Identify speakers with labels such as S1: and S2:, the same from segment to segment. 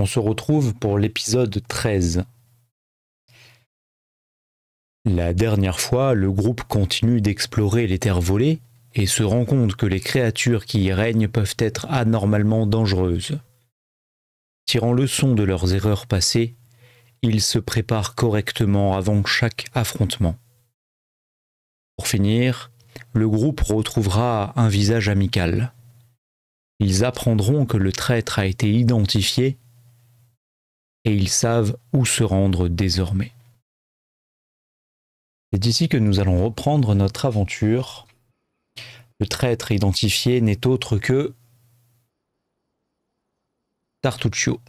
S1: On se retrouve pour l'épisode 13. La dernière fois, le groupe continue d'explorer les terres volées et se rend compte que les créatures qui y règnent peuvent être anormalement dangereuses. Tirant leçon de leurs erreurs passées, ils se préparent correctement avant chaque affrontement. Pour finir, le groupe retrouvera un visage amical. Ils apprendront que le traître a été identifié et ils savent où se rendre désormais. C'est ici que nous allons reprendre notre aventure. Le traître identifié n'est autre que Tartuccio.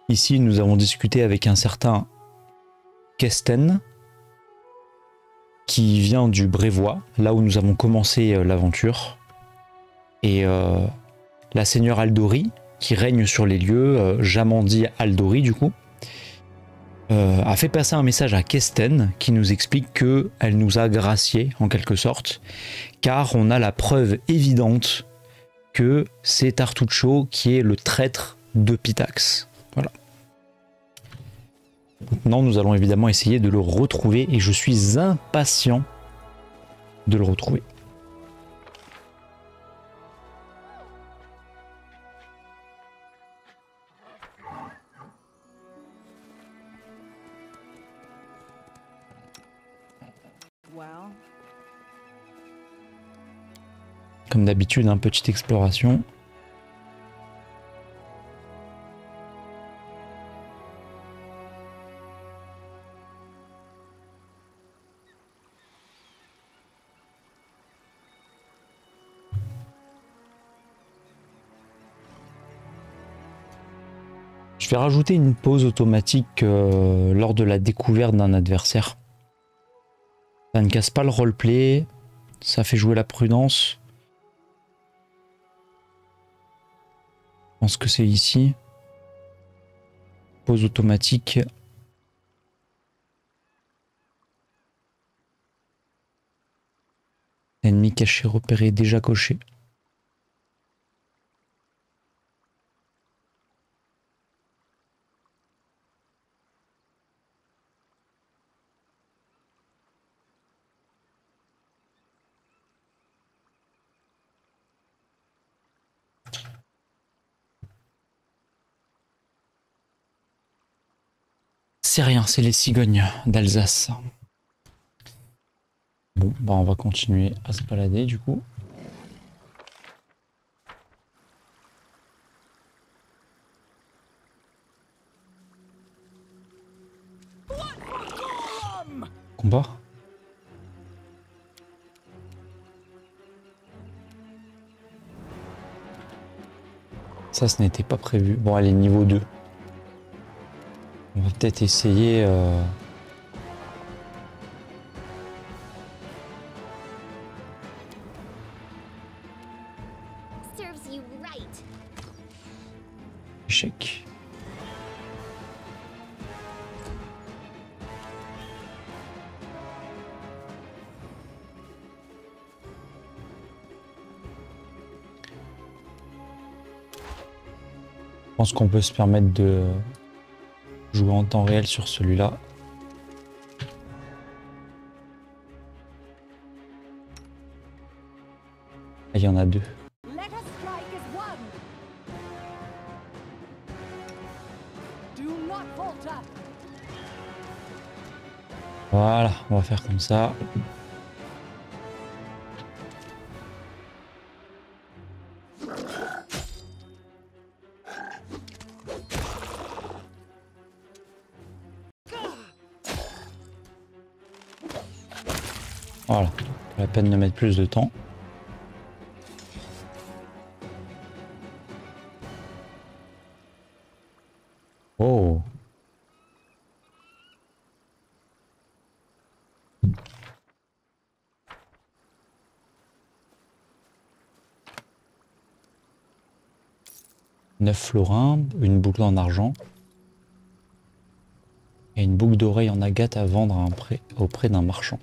S1: Ici, nous avons discuté avec un certain Kesten, qui vient du Brévois, là où nous avons commencé l'aventure. Et la seigneur Aldori, qui règne sur les lieux, Jamandi Aldori du coup, a fait passer un message à Kesten qui nous explique qu'elle nous a graciés en quelque sorte, car on a la preuve évidente que c'est Tartuccio qui est le traître de Pitax. Voilà. Maintenant, nous allons évidemment essayer de le retrouver et je suis impatient de le retrouver. Comme d'habitude, une petite exploration. Je vais rajouter une pause automatique lors de la découverte d'un adversaire. Ça ne casse pas le roleplay, ça fait jouer la prudence. Je pense que c'est ici. Pause automatique. Ennemi caché repéré déjà coché. C'est rien, c'est les cigognes d'Alsace. Bon, bah on va continuer à se balader du coup. Combat. Ça, ce n'était pas prévu. Bon, allez, niveau 2. On va peut-être essayer... Échec. Je pense qu'on peut se permettre de jouer en temps réel sur celui-là. Il y en a deux. Voilà, on va faire comme ça. Voilà, pas la peine de mettre plus de temps. Oh. Neuf florins, une boucle en argent et une boucle d'oreille en agate à vendre auprès d'un marchand.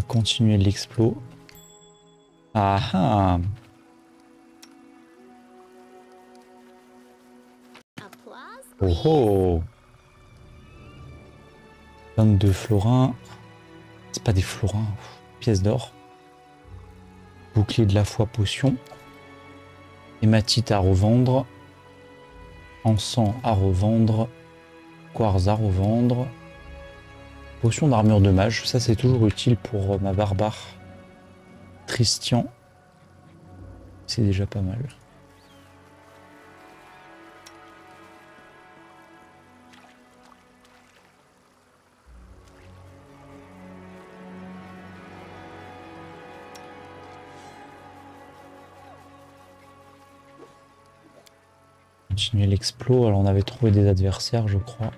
S1: va continuer l'explo. Ah ah. Oh oh. 22 florins. C'est pas des florins. Pièces d'or. Bouclier de la foi potion. Hématite à revendre. Encens à revendre. Quartz à revendre. Potion d'armure de mage. Ça c'est toujours utile pour ma barbare. Tristian. C'est déjà pas mal. Continuer l'explo. Alors on avait trouvé des adversaires je crois.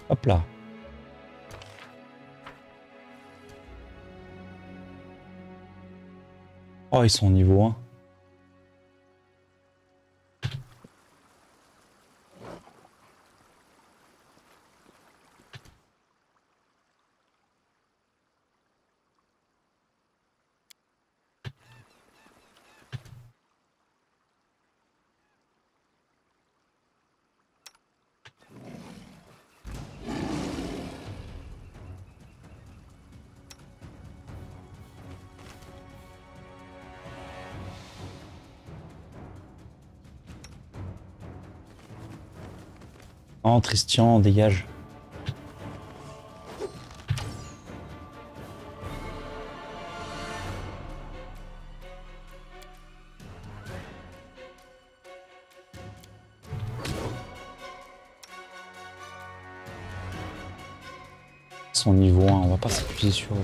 S1: Hop là. Oh ils sont au niveau 1. Oh, Tristian, dégage. Son niveau 1, on va pas s'appuyer sur eux.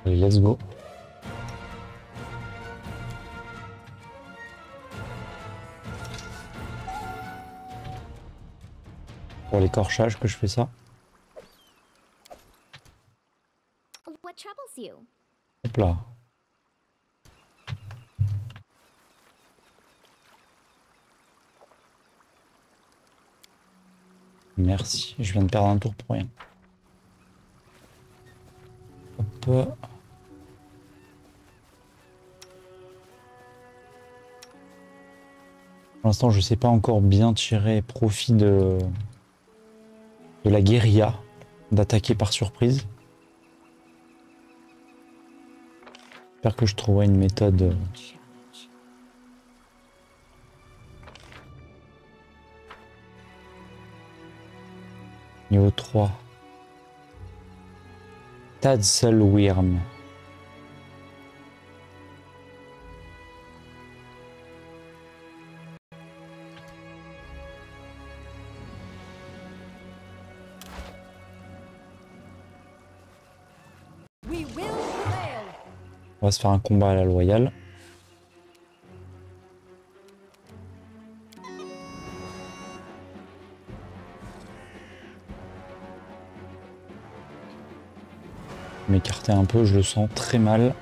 S1: Allez, let's go. Pour l'écorchage que je fais ça. Hop là. Merci, je viens de perdre un tour pour rien. Hop. Pour l'instant, je sais pas encore bien tirer profit de la guérilla, d'attaquer par surprise. J'espère que je trouverai une méthode. Niveau 3. Tadselwyrm. On va se faire un combat à la loyale. M'écarter un peu, je le sens très mal.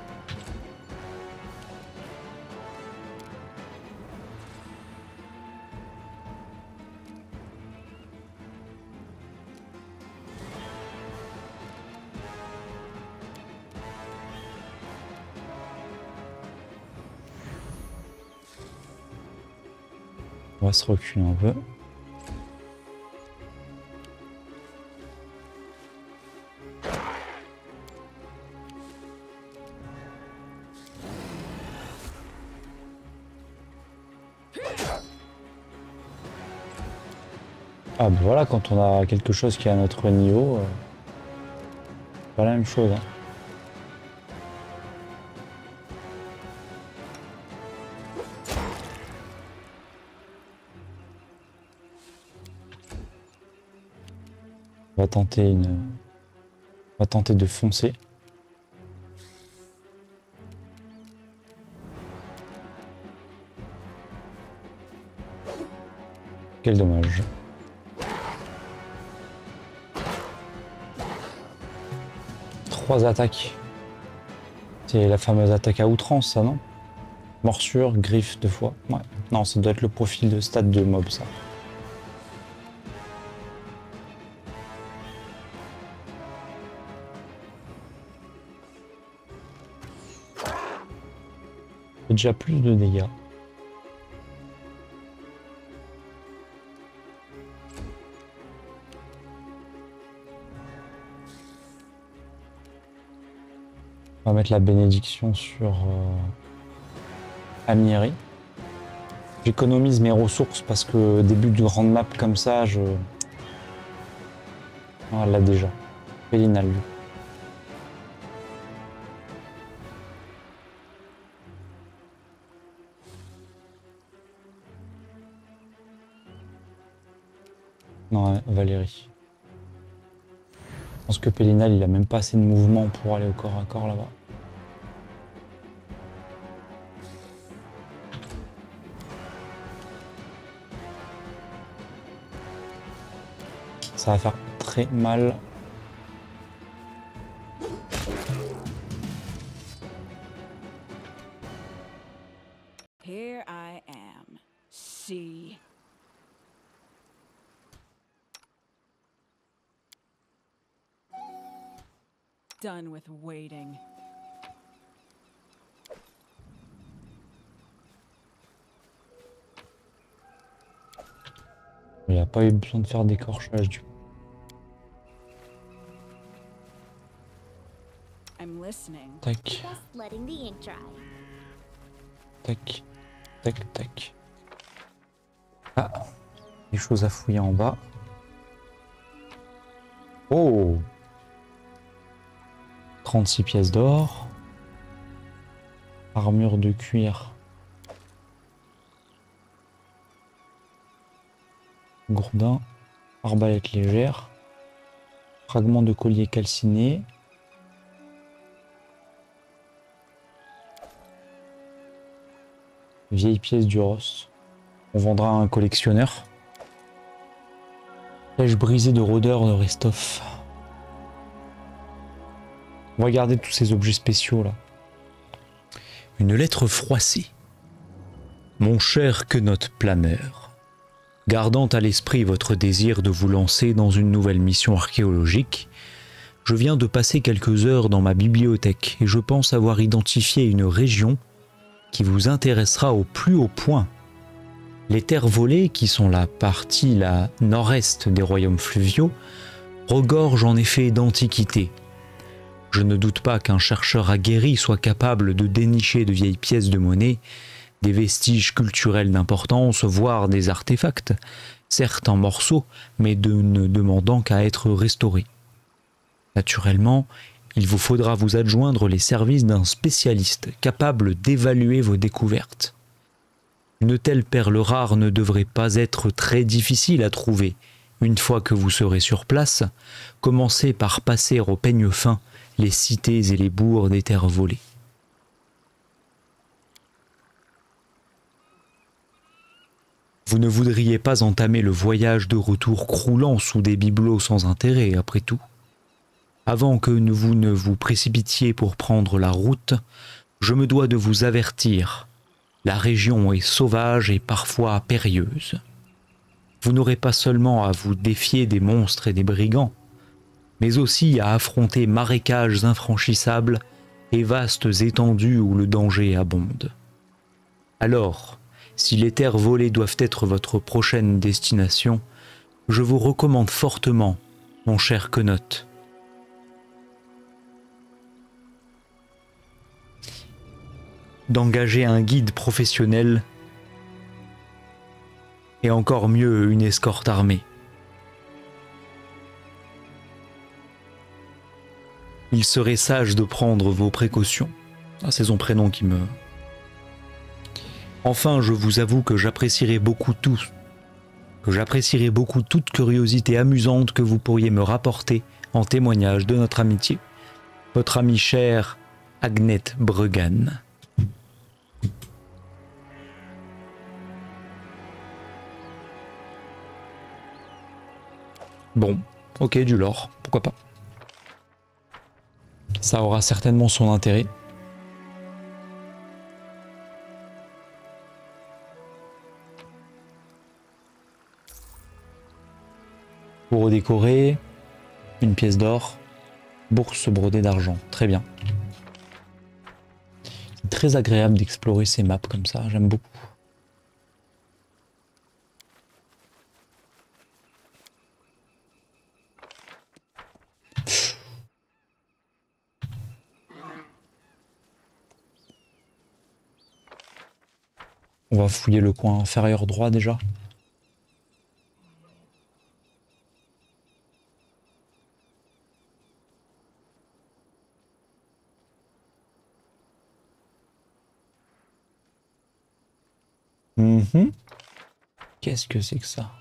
S1: On va se reculer un peu. Ah bah voilà, quand on a quelque chose qui est à notre niveau, c'est pas la même chose. Hein. On va tenter de foncer. Quel dommage. Trois attaques. C'est la fameuse attaque à outrance, ça, non? Morsure, griffe 2 fois. Ouais. Non, ça doit être le profil de stade de mob, ça. C'est déjà plus de dégâts. On va mettre la bénédiction sur Amieri. J'économise mes ressources parce que début de grande map comme ça, je... Ah, elle l'a déjà. Pélinal, lui. Non, ouais, Valérie. Je pense que Pélinal, il a même pas assez de mouvement pour aller au corps à corps là-bas. Ça va faire très mal.
S2: Here I am. See. Done with waiting.
S1: Il n'y a pas eu besoin de faire d'écorchage du coup.
S2: I'm listening.
S1: Tac,
S3: Just letting the ink dry.
S1: tac, tac, tac. Ah, des choses à fouiller en bas. Oh! 36 pièces d'or. Armure de cuir. Gourdin. Arbalète légère. Fragment de collier calciné. Vieille pièce du Ross. On vendra à un collectionneur. Flèche brisée de rôdeur de Restov. Regardez tous ces objets spéciaux là. Une lettre froissée. Mon cher Quenotte planeur, gardant à l'esprit votre désir de vous lancer dans une nouvelle mission archéologique, je viens de passer quelques heures dans ma bibliothèque et je pense avoir identifié une région qui vous intéressera au plus haut point. Les terres volées, qui sont la partie la nord-est des royaumes fluviaux, regorgent en effet d'antiquités. Je ne doute pas qu'un chercheur aguerri soit capable de dénicher de vieilles pièces de monnaie, des vestiges culturels d'importance, voire des artefacts, certes en morceaux, mais ne demandant qu'à être restaurés. Naturellement, il vous faudra vous adjoindre les services d'un spécialiste capable d'évaluer vos découvertes. Une telle perle rare ne devrait pas être très difficile à trouver. Une fois que vous serez sur place, commencez par passer au peigne fin les cités et les bourgs des terres volées. Vous ne voudriez pas entamer le voyage de retour croulant sous des bibelots sans intérêt, après tout. Avant que vous ne vous précipitiez pour prendre la route, je me dois de vous avertir. La région est sauvage et parfois périlleuse. Vous n'aurez pas seulement à vous défier des monstres et des brigands, mais aussi à affronter marécages infranchissables et vastes étendues où le danger abonde. Alors, si les terres volées doivent être votre prochaine destination, je vous recommande fortement, mon cher Quenotte, d'engager un guide professionnel et encore mieux une escorte armée. Il serait sage de prendre vos précautions. Ah, c'est son prénom qui me... Enfin, je vous avoue que j'apprécierais beaucoup toute curiosité amusante que vous pourriez me rapporter en témoignage de notre amitié. Votre amie chère, Agnette Bregan. Bon, ok, du lore, pourquoi pas. Ça aura certainement son intérêt. Pour redécorer, une pièce d'or, bourse brodée d'argent, très bien. C'est très agréable d'explorer ces maps comme ça, j'aime beaucoup. On va fouiller le coin inférieur droit déjà. Mhm. Qu'est-ce que c'est que ça?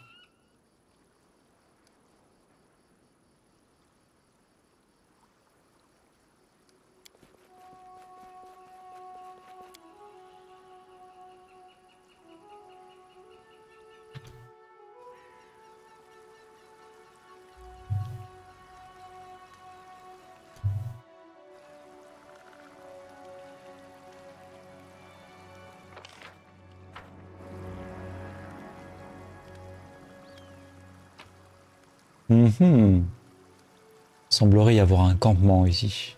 S1: Mhm. Semblerait y avoir un campement ici.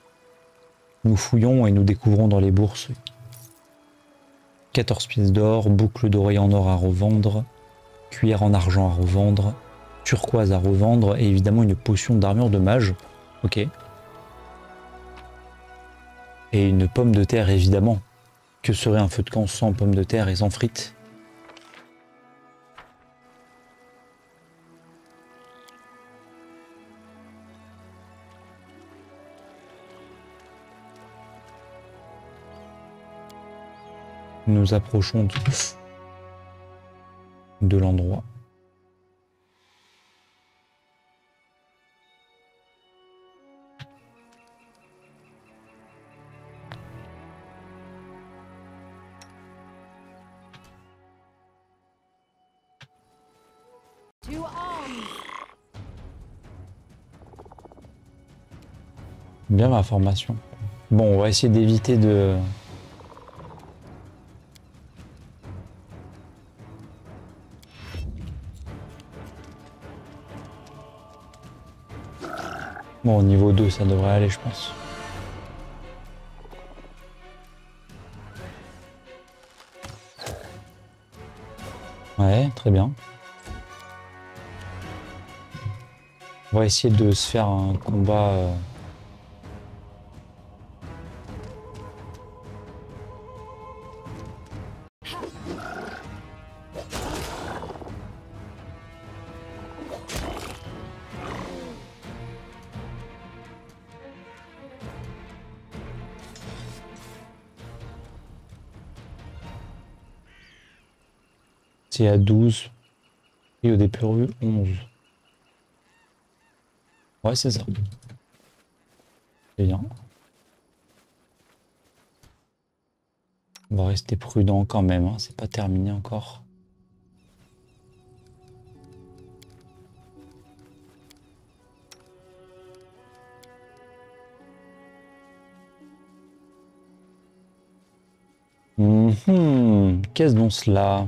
S1: Nous fouillons et nous découvrons dans les bourses 14 pièces d'or, boucle d'oreille en or à revendre, cuillère en argent à revendre, turquoise à revendre et évidemment une potion d'armure de mage. Ok. Et une pomme de terre évidemment. Que serait un feu de camp sans pomme de terre et sans frites? Nous approchons de l'endroit.
S2: To arms!
S1: Bien ma formation. Bon, on va essayer d'éviter de... Bon, au niveau 2, ça devrait aller, je pense. Ouais, très bien. On va essayer de se faire un combat... C'est à 12. Et au dépourvu, 11. Ouais, c'est ça. C'est bien. On va rester prudent quand même, hein. C'est pas terminé encore. Qu'est-ce donc cela?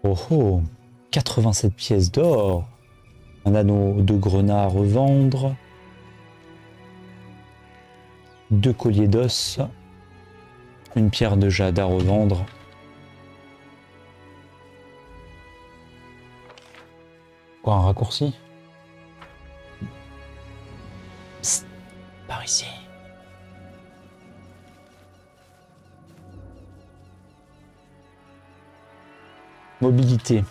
S1: Oh oh, 87 pièces d'or. Un anneau de grenat à revendre. 2 colliers d'os. Une pierre de jade à revendre. Quoi, un raccourci? Psst, par ici. Mobilité.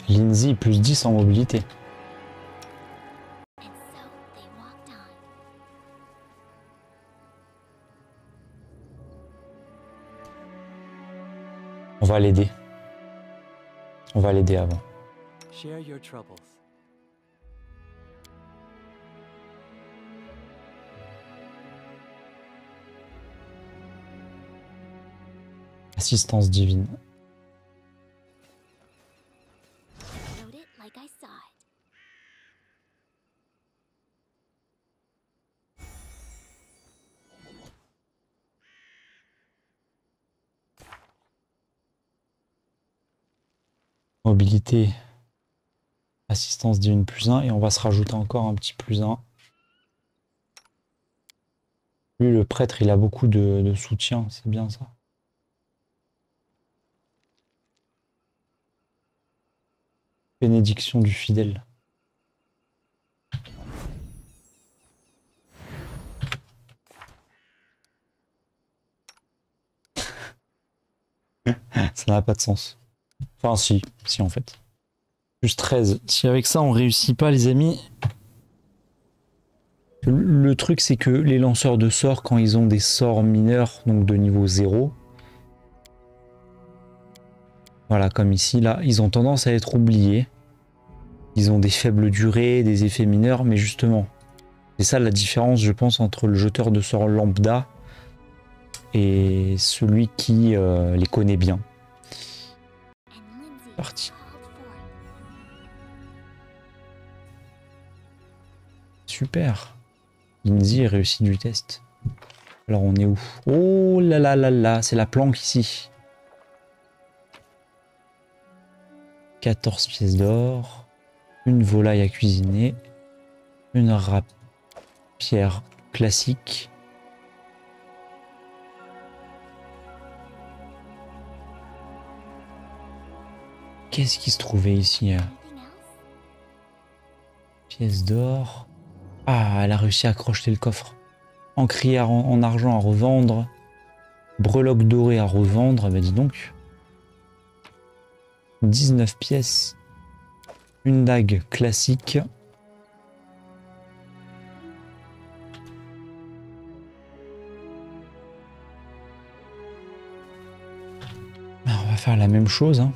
S1: Lindsay, plus 10 en mobilité. On va l'aider. On va l'aider avant.
S3: Share your troubles.
S1: Assistance divine.
S3: Wrote it like I saw it.
S1: Mobilité. Assistance divine +1. Et on va se rajouter encore un petit +1. Lui, le prêtre, il a beaucoup de soutien. C'est bien ça. Bénédiction du fidèle. Ça n'a pas de sens. Enfin, si en fait. +13. Si avec ça on réussit pas, les amis. Le truc, c'est que les lanceurs de sorts, quand ils ont des sorts mineurs, donc de niveau 0, voilà, comme ici, là, ils ont tendance à être oubliés. Ils ont des faibles durées, des effets mineurs, mais justement, c'est ça la différence, je pense, entre le jeteur de sorts lambda et celui qui les connaît bien.
S3: And Lindsay
S1: Parti.
S3: called forth.
S1: Super. Lindsay réussit du test. Alors on est où? Oh là là là là, c'est la planque ici. 14 pièces d'or. Une volaille à cuisiner. Une rapière classique. Qu'est-ce qui se trouvait ici?
S3: Anything else?
S1: Pièces d'or. Ah, elle a réussi à crocheter le coffre. Encrier en argent à revendre. Breloque dorée à revendre. Bah dis donc. 19 pièces. Une dague classique. Ah, on va faire la même chose, hein.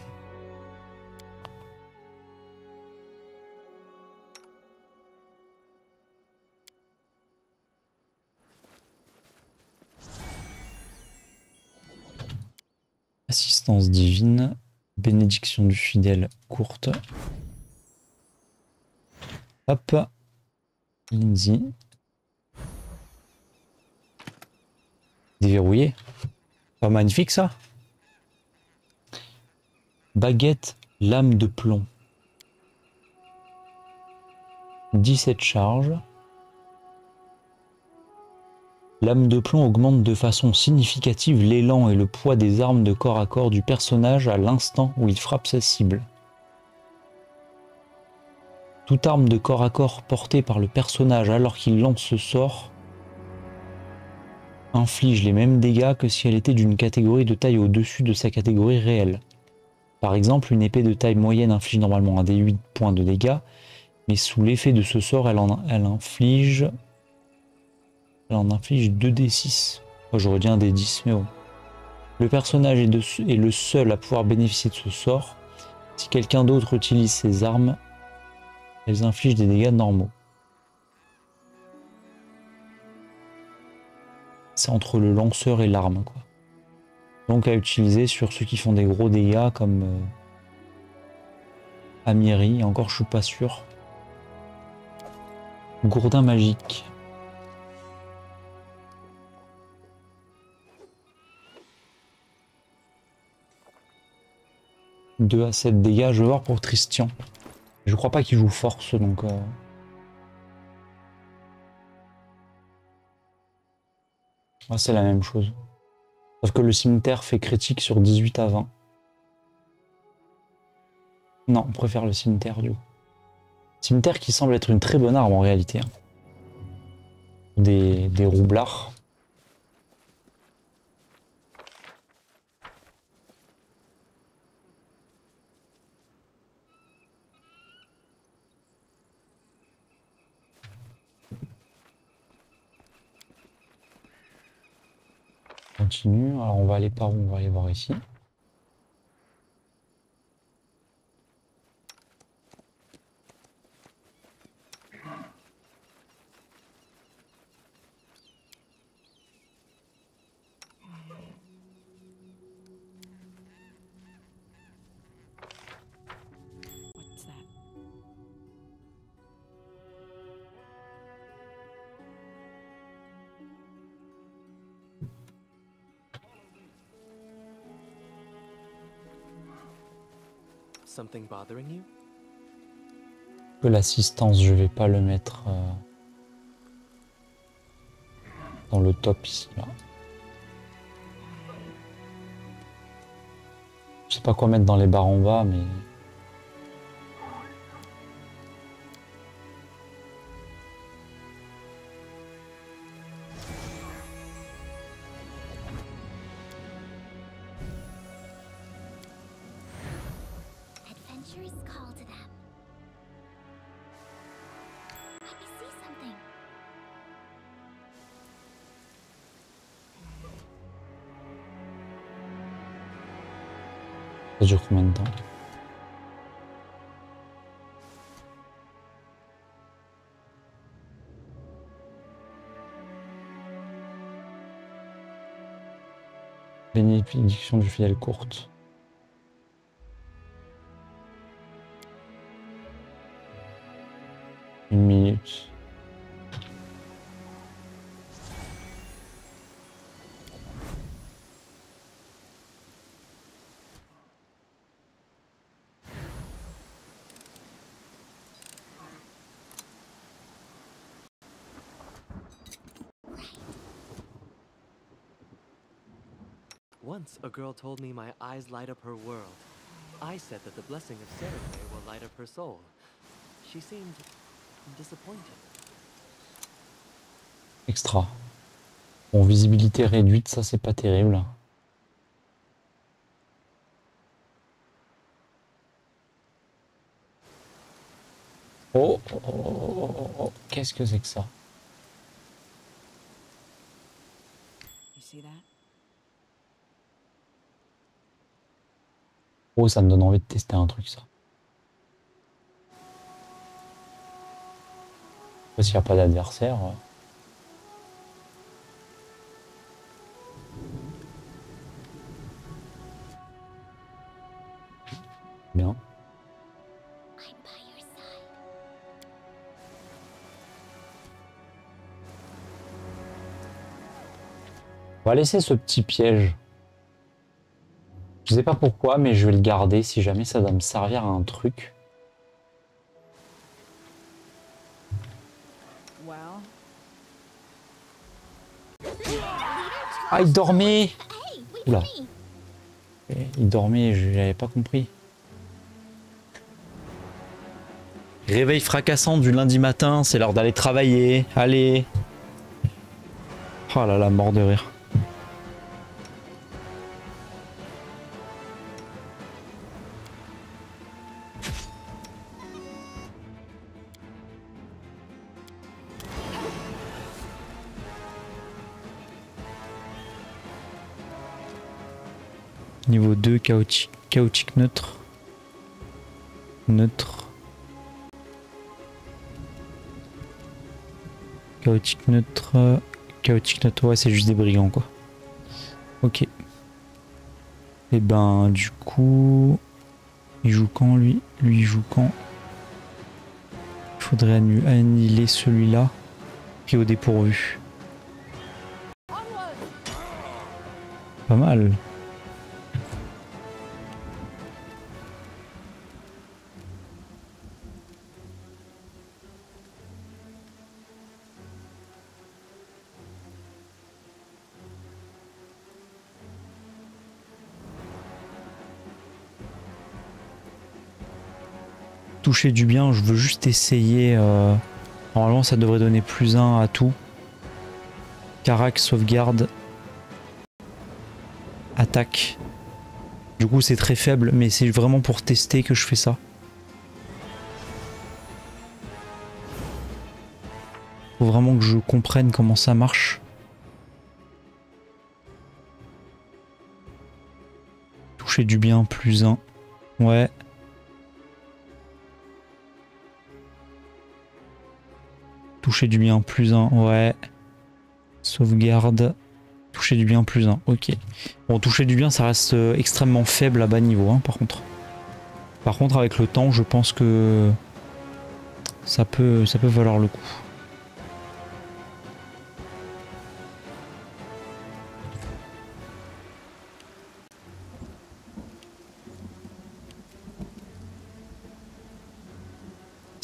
S1: Assistance divine, bénédiction du fidèle courte. Hop, Lindsay. Déverrouillé. Pas magnifique ça? Baguette, lame de plomb. 17 charges. Lame de plomb augmente de façon significative l'élan et le poids des armes de corps à corps du personnage à l'instant où il frappe sa cible. Toute arme de corps à corps portée par le personnage alors qu'il lance ce sort inflige les mêmes dégâts que si elle était d'une catégorie de taille au-dessus de sa catégorie réelle. Par exemple, une épée de taille moyenne inflige normalement un D8 points de dégâts, mais sous l'effet de ce sort, elle en inflige 2d6. Moi, j'aurais dit un D10, mais bon. Le personnage est le seul à pouvoir bénéficier de ce sort. Si quelqu'un d'autre utilise ses armes, elles infligent des dégâts normaux. C'est entre le lanceur et l'arme, quoi. Donc à utiliser sur ceux qui font des gros dégâts comme Amiri, encore je suis pas sûr. Gourdin magique. 2 à 7 dégâts, je vais voir pour Tristian. Je crois pas qu'il joue force, donc... Ah, c'est la même chose. Sauf que le cimetière fait critique sur 18 à 20. Non, on préfère le cimetière, du coup. Cimetière qui semble être une très bonne arme, en réalité. Hein. Des roublards. Continue. Alors on va aller par où? On va aller voir ici.
S4: Something bothering you?
S1: Que l'assistance, je vais pas le mettre dans le top ici là. Je sais pas quoi mettre dans les barres en bas, mais
S3: Adventurers call to them. I see something.
S1: ça dure combien de temps? Bénédiction du fidèle courte. Une minute.
S4: Once a girl told me my eyes light up her world. I said that the blessing of Serenade will light up her soul. She seemed disappointed.
S1: Extra. Bon, visibilité réduite, ça c'est pas terrible. Oh, oh, oh, oh, oh, oh. Qu'est-ce que c'est que ça?
S2: You see that?
S1: Oh, ça me donne envie de tester un truc, ça. Après, s'il n'y a pas d'adversaire. Bien.
S3: I'm by your side.
S1: On va laisser ce petit piège. Je sais pas pourquoi, mais je vais le garder si jamais ça doit me servir à un truc.
S2: Well,
S1: Ah, il dormait!
S3: Hey, wait
S1: Oula.
S3: for me.
S1: Il dormait, je n'avais pas compris. Réveil fracassant du lundi matin, c'est l'heure d'aller travailler. Allez! Oh là là, mort de rire. Niveau 2, chaotique neutre. Neutre. Chaotique neutre. Chaotique neutre, ouais, c'est juste des brigands quoi. Ok. Et ben, du coup. Il joue quand lui? Lui, il joue quand? Il faudrait annihiler celui-là. Qui est au dépourvu. Pas mal. Toucher du bien, je veux juste essayer. Normalement, ça devrait donner +1 à tout. Carac, sauvegarde. Attaque. Du coup, c'est très faible, mais c'est vraiment pour tester que je fais ça. Faut vraiment que je comprenne comment ça marche. Toucher du bien, +1. Ouais. Toucher du bien, +1, ouais. Sauvegarde. Toucher du bien, +1, ok. Bon, toucher du bien, ça reste extrêmement faible à bas niveau, hein, par contre. Par contre, avec le temps, je pense que ça peut valoir le coup.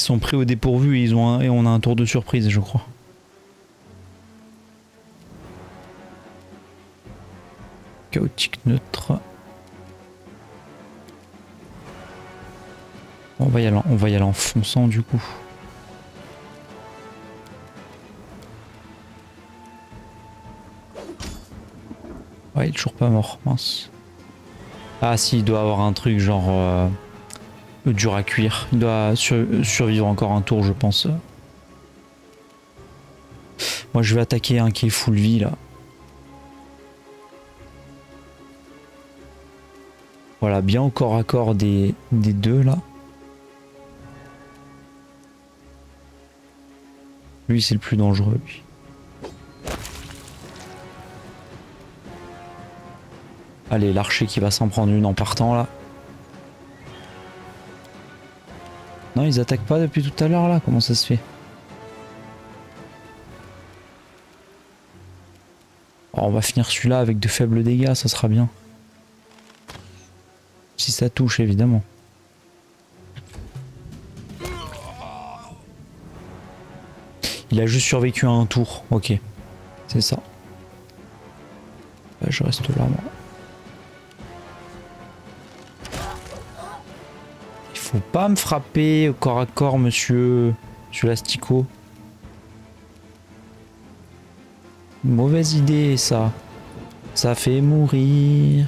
S1: sont pris au dépourvu et, et on a un tour de surprise, je crois. Chaotique neutre. On va y aller en fonçant du coup. Ouais, il est toujours pas mort, mince. Ah si, il doit avoir un truc genre dur à cuire. Il doit survivre encore un tour, je pense. Moi, je vais attaquer un qui est full vie là. Voilà, bien au corps à corps des deux là. Lui, c'est le plus dangereux, lui. Allez, l'archer qui va s'en prendre une en partant là. Non, ils attaquent pas depuis tout à l'heure là. Comment ça se fait? Oh, on va finir celui-là avec de faibles dégâts, ça sera bien. Si ça touche, évidemment. Il a juste survécu à un tour. Ok. C'est ça. Bah, je reste là, moi. Il faut pas me frapper au corps à corps, monsieur. Monsieur l'asticot. Mauvaise idée, ça. Ça fait mourir.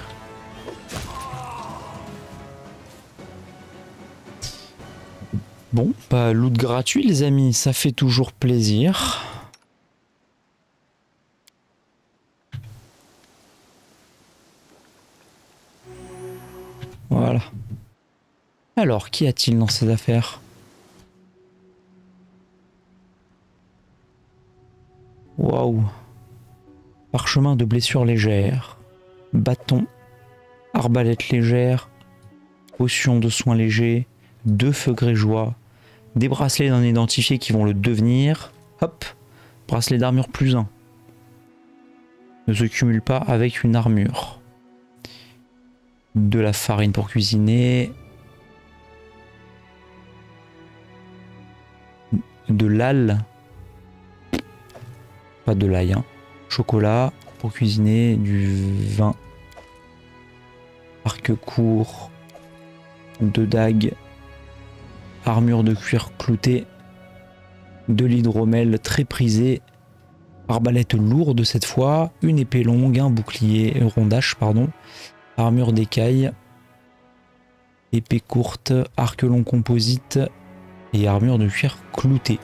S1: Bon, bah loot gratuit les amis, ça fait toujours plaisir. Voilà. Alors, qu'y a-t-il dans ces affaires? Waouh. Parchemin de blessures légères. Bâton. Arbalète légère. Potion de soins légers. 2 feux grégeois. Des bracelets non identifiés qui vont le devenir. Hop. Bracelet d'armure plus 1. Ne se cumule pas avec une armure. De la farine pour cuisiner. De l'ail. Pas de l'ail, hein. Chocolat pour cuisiner. Du vin. Arc court. 2 dagues. Armure de cuir clouté. De l'hydromel très prisé. Arbalète lourde cette fois. Une épée longue, un bouclier rondage, pardon. Armure d'écaille. Épée courte, arc long composite. Et armure de cuir clouté.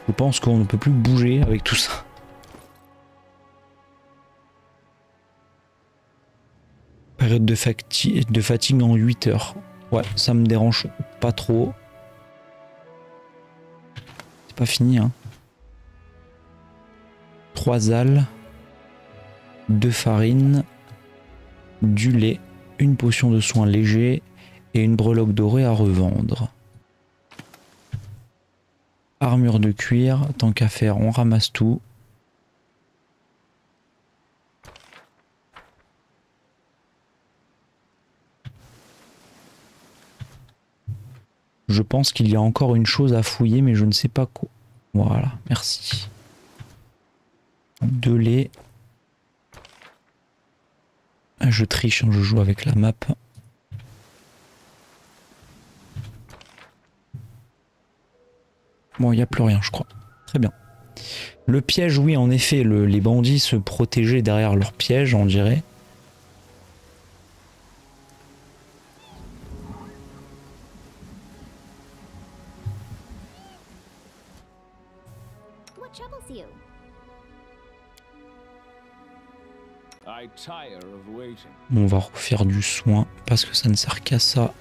S1: Je pense qu'on ne peut plus bouger avec tout ça. Période de fatigue en 8 heures. Ouais, ça me dérange pas trop. C'est pas fini, hein. 3 algues, 2 farines, du lait, une potion de soins légers et une breloque dorée à revendre. Armure de cuir, tant qu'à faire, on ramasse tout. Je pense qu'il y a encore une chose à fouiller, mais je ne sais pas quoi. Voilà, merci. 2 laits. Je triche, je joue avec la map. Bon, il n'y a plus rien, je crois. Très bien. Le piège, oui, en effet, les bandits se protégeaient derrière leur piège, on dirait.
S3: What troubles you?
S5: I tire of waiting.
S1: On va refaire du soin, parce que ça ne sert qu'à ça.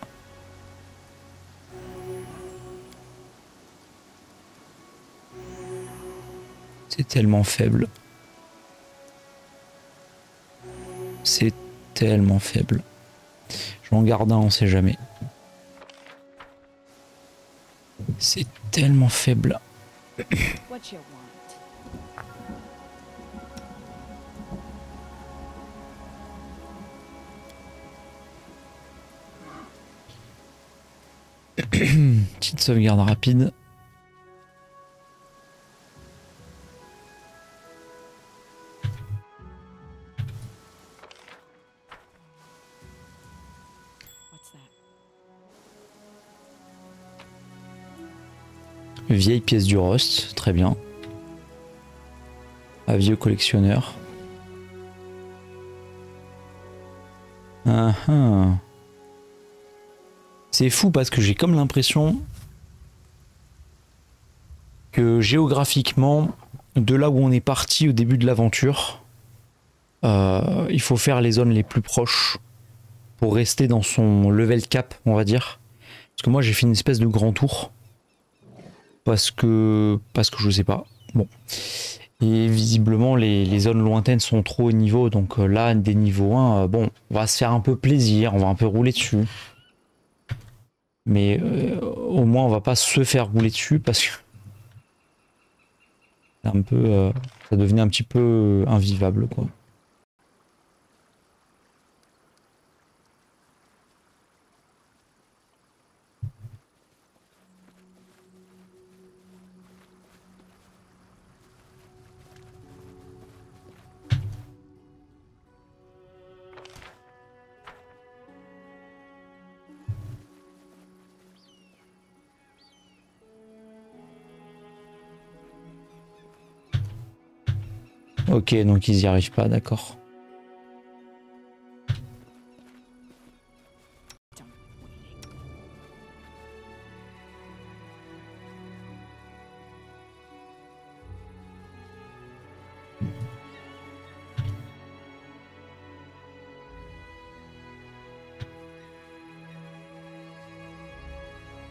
S1: C'est tellement faible. C'est tellement faible. Je vais en garder un, on sait jamais. C'est tellement faible.
S2: What you want?
S1: Petite sauvegarde rapide. Vieille pièce du Rust, très bien. Avieux collectionneur. Ah, ah. C'est fou parce que j'ai comme l'impression que géographiquement, de là où on est parti au début de l'aventure, il faut faire les zones les plus proches pour rester dans son level cap, on va dire. Parce que moi j'ai fait une espèce de grand tour. Parce que je sais pas. Bon. Et visiblement les zones lointaines sont trop haut niveau. Donc là, des niveaux 1, bon, on va se faire un peu plaisir, on va un peu rouler dessus. Mais au moins on va pas se faire rouler dessus parce que c'est un peu, ça devenait un petit peu invivable quoi. Ok, donc ils y arrivent pas, d'accord.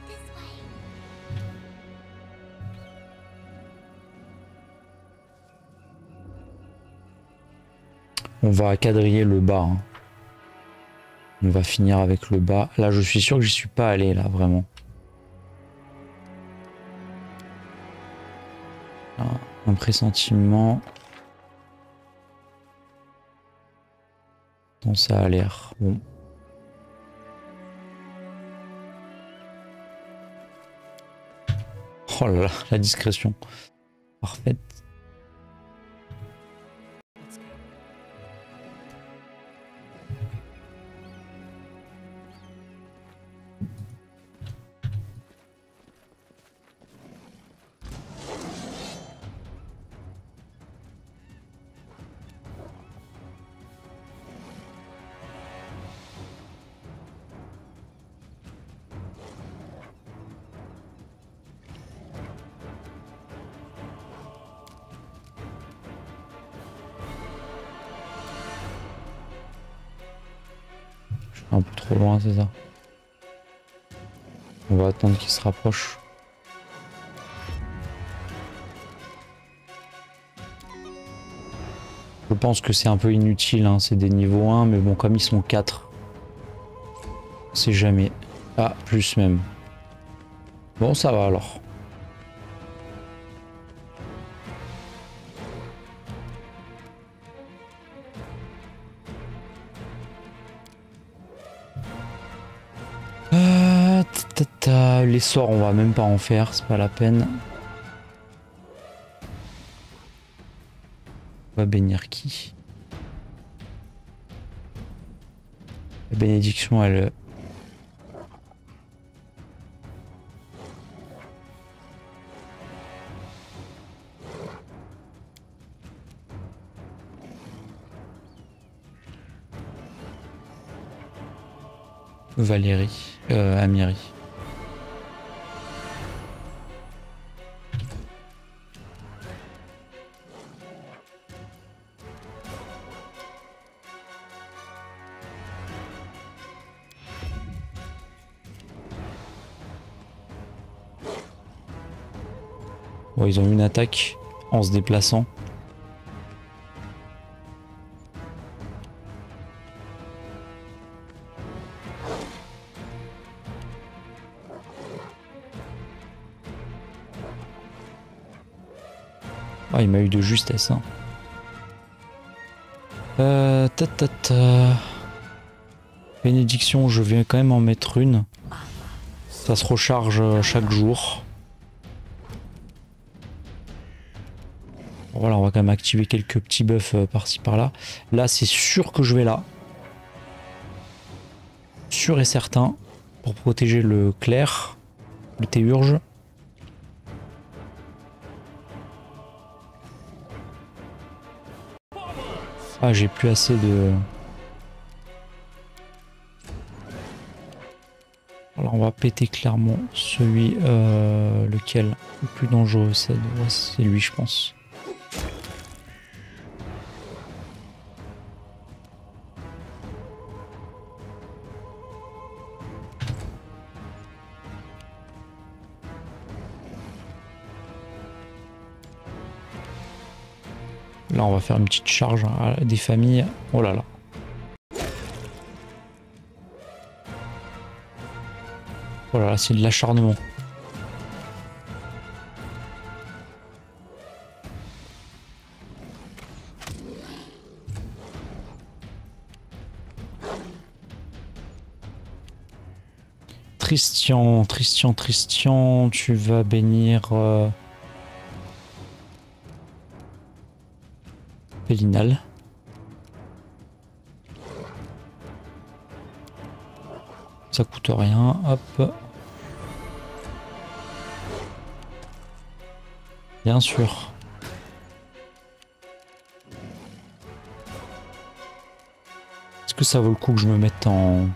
S3: This way.
S1: On va quadriller le bas. Hein. On va finir avec le bas. Là, je suis sûr que j'y suis pas allé, là, vraiment. Ah, un pressentiment. Non, ça a l'air bon. Oh là là, la discrétion. Parfaite. Un peu trop loin, c'est ça. On va attendre qu'il se rapproche. Je pense que c'est un peu inutile, hein. C'est des niveaux 1, mais bon, comme ils sont 4, on sait jamais. Ah, plus même. Bon, ça va alors. Les sorts, on va même pas en faire, c'est pas la peine. On va bénir qui? La bénédiction, elle... Valérie, Amiri. Bon, ils ont une attaque en se déplaçant. Ah, il m'a eu de justesse. Hein. Bénédiction, je vais quand même en mettre une. Ça se recharge chaque jour. Voilà, on va quand même activer quelques petits buffs par-ci par-là. Là, c'est sûr que je vais là. Sûr et certain. Pour protéger le clair, le théurge. Ah, j'ai plus assez de... Alors on va péter clairement celui... lequel le plus dangereux, c'est lui je pense. Là on va faire une petite charge à des familles. Oh là là. Oh là là, c'est de l'acharnement. Tristian, tu vas bénir Pélinal. Ça coûte rien, hop. Bien sûr. Est-ce que ça vaut le coup que je me mette en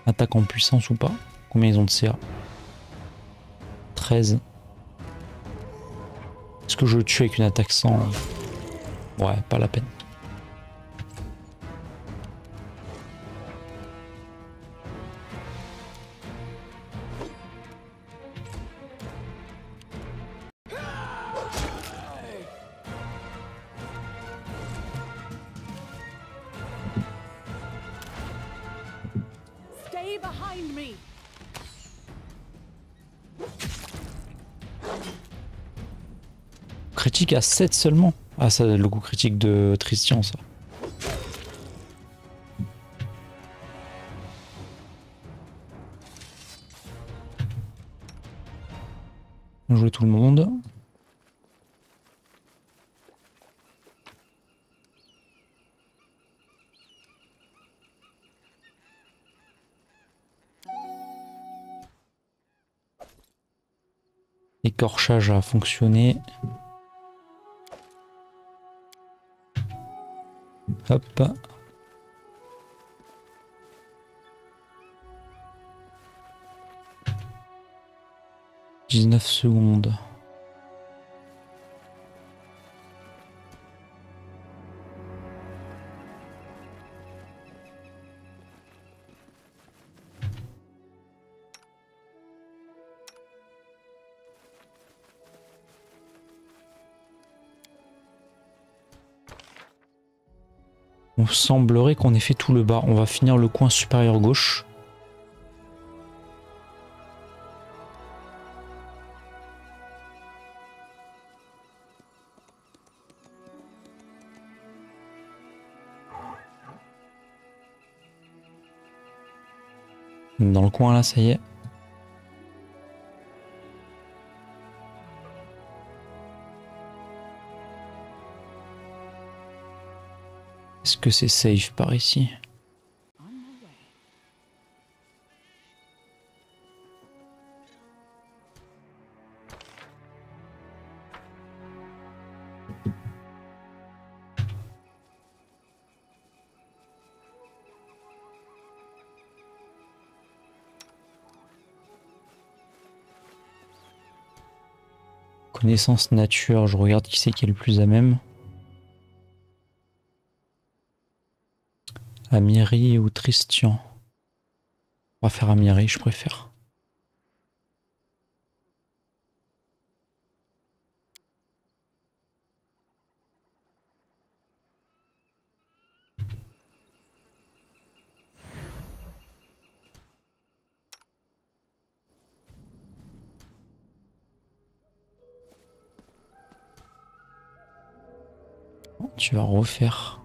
S1: attaque en puissance ou pas? Combien ils ont de CA? 13. Est-ce que je le tue avec une attaque sans? Ouais, pas la peine.
S2: Stay behind me.
S1: Critique à 7 seulement. Ah, ça, le coup critique de Tristian, ça. Bien joué tout le monde. Écorchage a fonctionné. Hop. « 19 secondes. » On semblerait qu'on ait fait tout le bas. On va finir le coin supérieur gauche. Dans le coin là, ça y est. Est-ce que c'est safe par ici?
S2: On my way.
S1: Connaissance nature, je regarde qui c'est qui est le plus à même. Amiri ou Tristian? On va faire Amiri, je préfère. Tu vas refaire.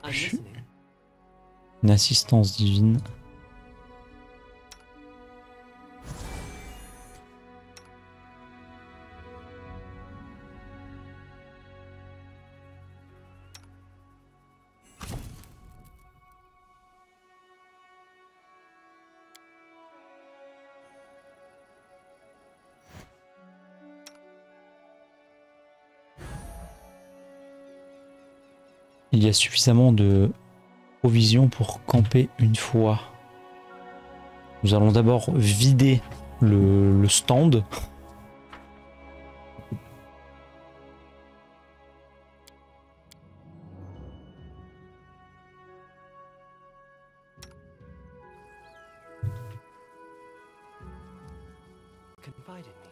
S4: I'm listening.
S1: Une assistance divine. Il y a suffisamment de provisions pour camper une fois. Nous allons d'abord vider le stand.
S4: Confide in me.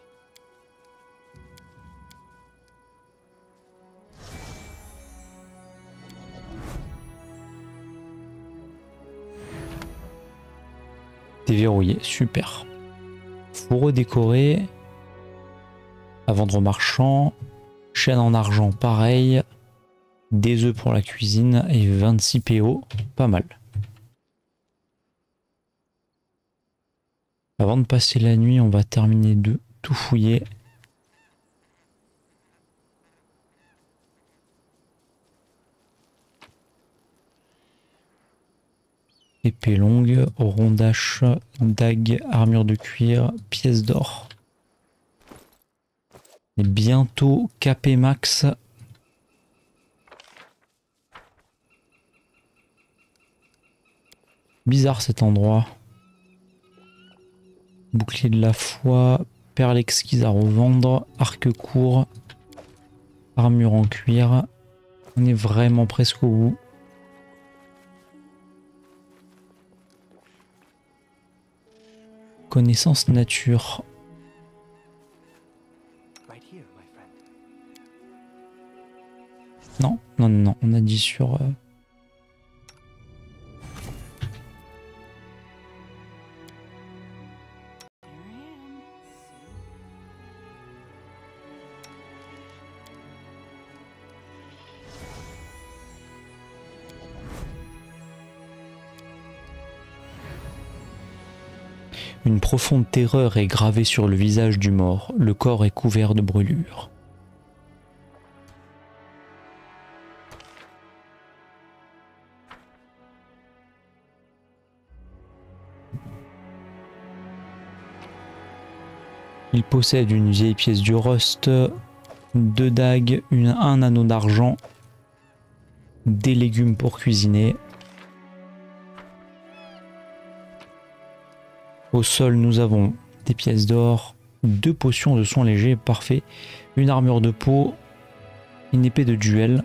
S1: Déverrouillé, super. Fourreau décoré. À vendre au marchand. Chaîne en argent, pareil. Des œufs pour la cuisine et 26 PO, pas mal. Avant de passer la nuit, on va terminer de tout fouiller. Épée longue, rondache, dague, armure de cuir, pièces d'or. Et bientôt capé max. Bizarre cet endroit. Bouclier de la foi, perle exquise à revendre, arc court, armure en cuir. On est vraiment presque au bout. Connaissance nature.
S4: Right here, my friend.
S1: Non, non, non, on a dit sur...
S2: Here I am.
S1: Une profonde terreur est gravée sur le visage du mort. Le corps est couvert de brûlures. Il possède une vieille pièce du rust, 2 dagues, un anneau d'argent, des légumes pour cuisiner. Au sol, nous avons des pièces d'or, 2 potions de soins légers, parfait, une armure de peau, une épée de duel.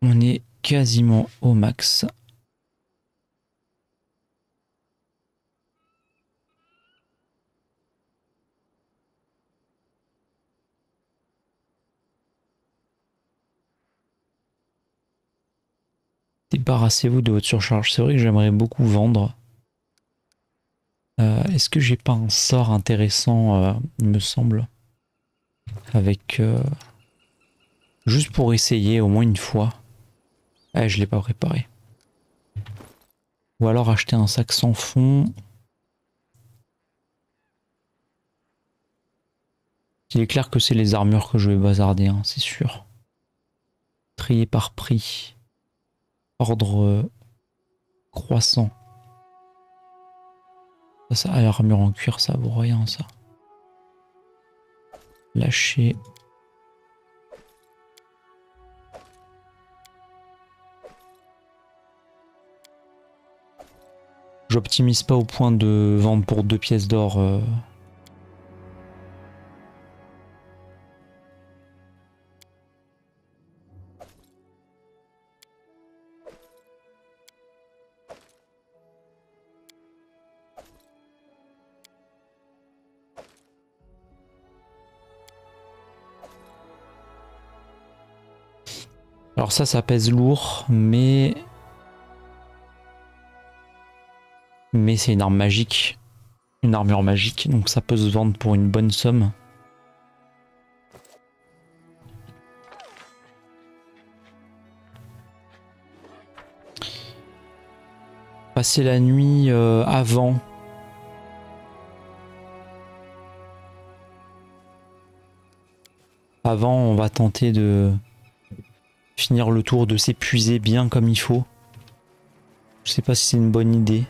S1: On est quasiment au max. Débarrassez-vous de votre surcharge. C'est vrai que j'aimerais beaucoup vendre. Est-ce que j'ai pas un sort intéressant, il me semble, avec juste pour essayer au moins une fois. Ah, je l'ai pas préparé. Ou alors acheter un sac sans fond. Il est clair que c'est les armures que je vais bazarder, hein, c'est sûr. Trier par prix. Ordre croissant. Ça, armure en cuir, ça vaut rien, ça. Lâcher. J'optimise pas au point de vendre pour 2 pièces d'or. Alors ça pèse lourd, mais c'est une arme magique, une armure magique, donc ça peut se vendre pour une bonne somme. Passer la nuit avant. Avant, on va tenter de finir le tour, de s'épuiser bien comme il faut. Je sais pas si c'est une bonne idée.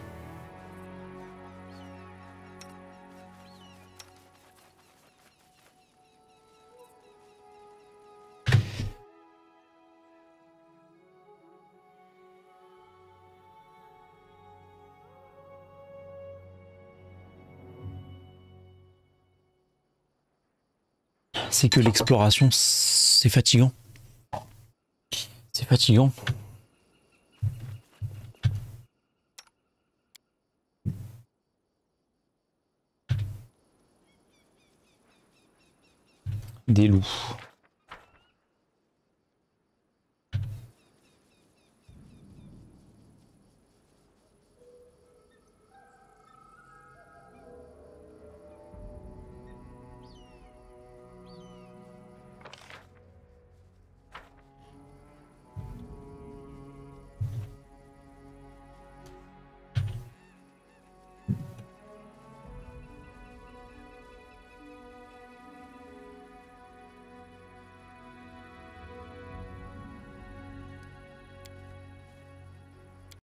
S1: c'est que l'exploration, c'est fatigant. C'est fatigant. Des loups.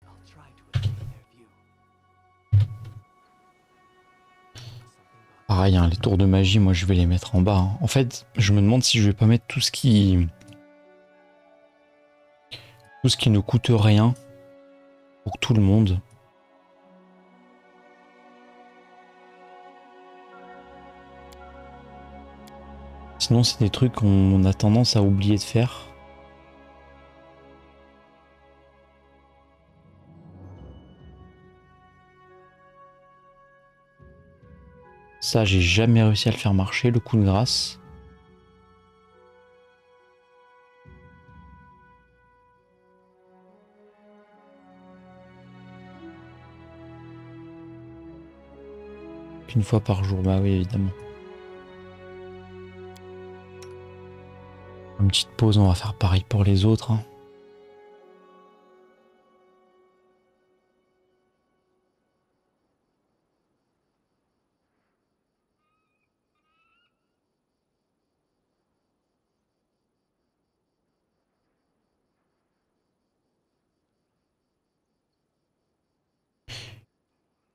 S4: I'll try to escape their view.
S1: Pareil, hein, les tours de magie, moi je vais les mettre en bas. Hein. En fait, je me demande si je vais pas mettre tout ce qui ne coûte rien pour tout le monde. Sinon, c'est des trucs qu'on a tendance à oublier de faire. Ça, j'ai jamais réussi à le faire marcher, le coup de grâce. Une fois par jour, bah oui, évidemment. Une petite pause, on va faire pareil pour les autres. Hein.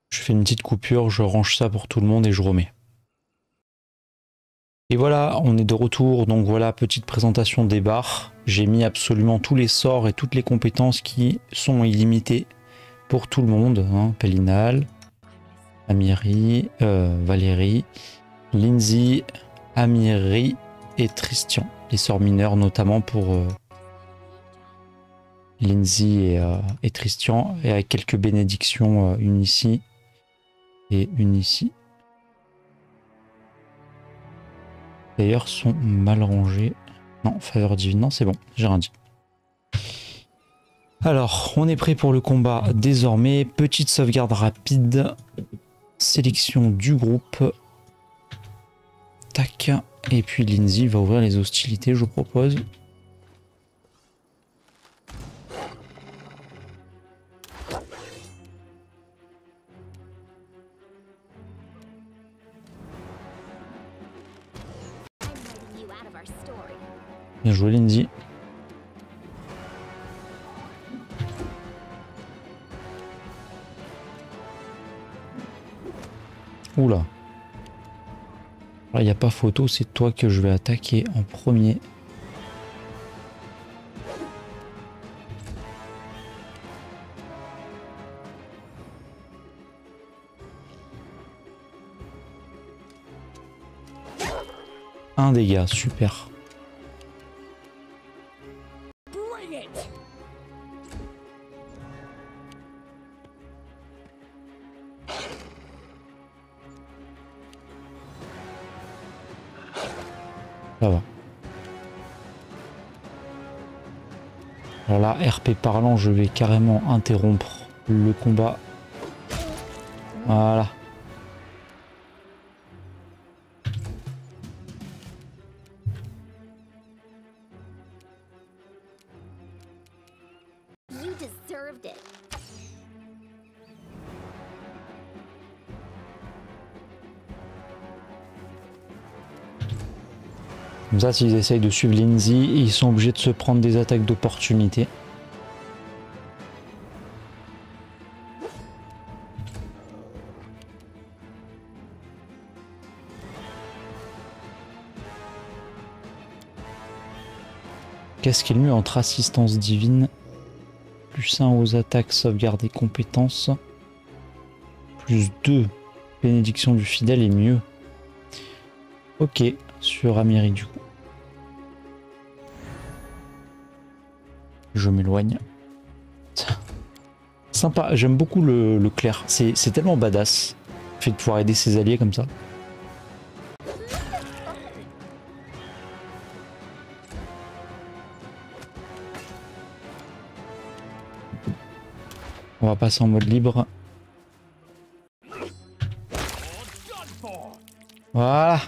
S1: Je fais une petite coupure, je range ça pour tout le monde et je remets. Et voilà, on est de retour. Donc voilà, petite présentation des barres. J'ai mis absolument tous les sorts et toutes les compétences qui sont illimitées pour tout le monde. Hein. Pélinal, Amiri, Valérie, Lindsay, Amiri et Tristian. Les sorts mineurs notamment pour Lindsay et Tristian. Et avec quelques bénédictions, une ici et une ici. D'ailleurs, sont mal rangés. Non, faveur divine, non, c'est bon, j'ai rien dit. Alors, on est prêt pour le combat désormais. Petite sauvegarde rapide. Sélection du groupe. Tac. Et puis Lindsay va ouvrir les hostilités, je vous propose. Bien joué Lindsay. Oula. Là, il n'y a pas photo, c'est toi que je vais attaquer en premier. Un dégât, super. Ça va. Alors là, RP parlant, je vais carrément interrompre le combat. Voilà.
S3: You deserved it.
S1: Comme ça, s'ils essayent de suivre Lindsay, ils sont obligés de se prendre des attaques d'opportunité. Qu'est-ce qui est le mieux entre assistance divine, plus 1 aux attaques, sauvegarde et compétences, plus 2 bénédiction du fidèle est mieux. Ok, sur Amiri du coup. Je m'éloigne. Sympa, j'aime beaucoup le clair. C'est tellement badass. Le fait de pouvoir aider ses alliés comme ça. On va passer en mode libre. Voilà.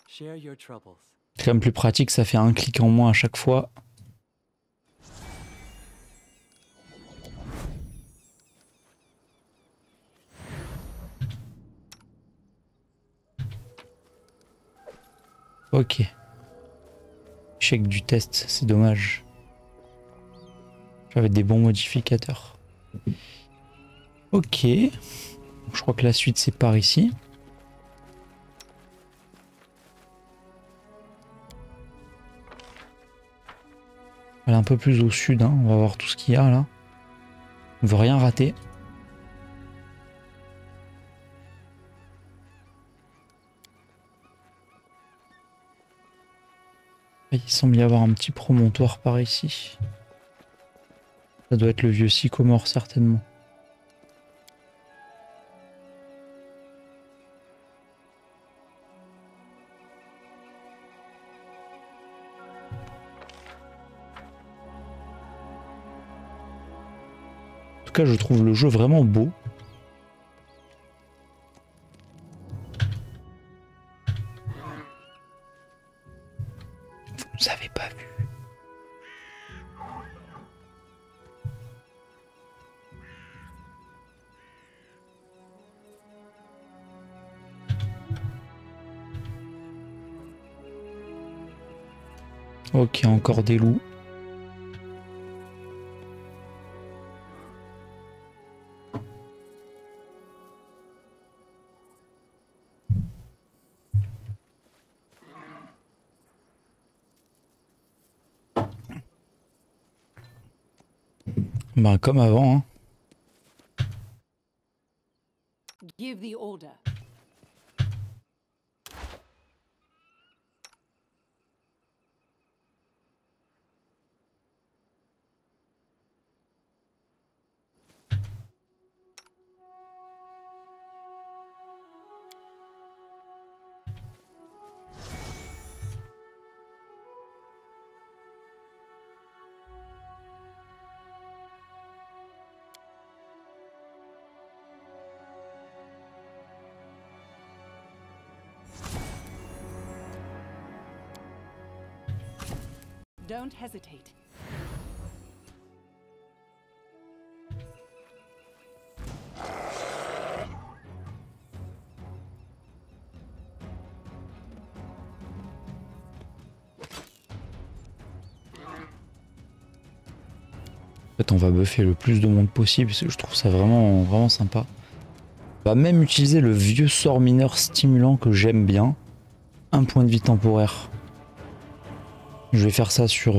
S4: Share your troubles.
S1: C'est quand même plus pratique, ça fait un clic en moins à chaque fois. Ok. Échec du test, c'est dommage. J'avais des bons modificateurs. Ok. Je crois que la suite c'est par ici. Elle est un peu plus au sud, hein. On va voir tout ce qu'il y a là. On ne veut rien rater. Il semble y avoir un petit promontoire par ici. Ça doit être le vieux sycomore certainement. En tout cas, je trouve le jeu vraiment beau. Vous n'avez pas vu. Ok, encore des loups. Ben, comme avant, hein.
S2: Give the order. Don't hesitate.
S1: En fait, on va buffer le plus de monde possible parce que je trouve ça vraiment sympa. On va même utiliser le vieux sort mineur stimulant que j'aime bien. Un point de vie temporaire. Je vais faire ça sur...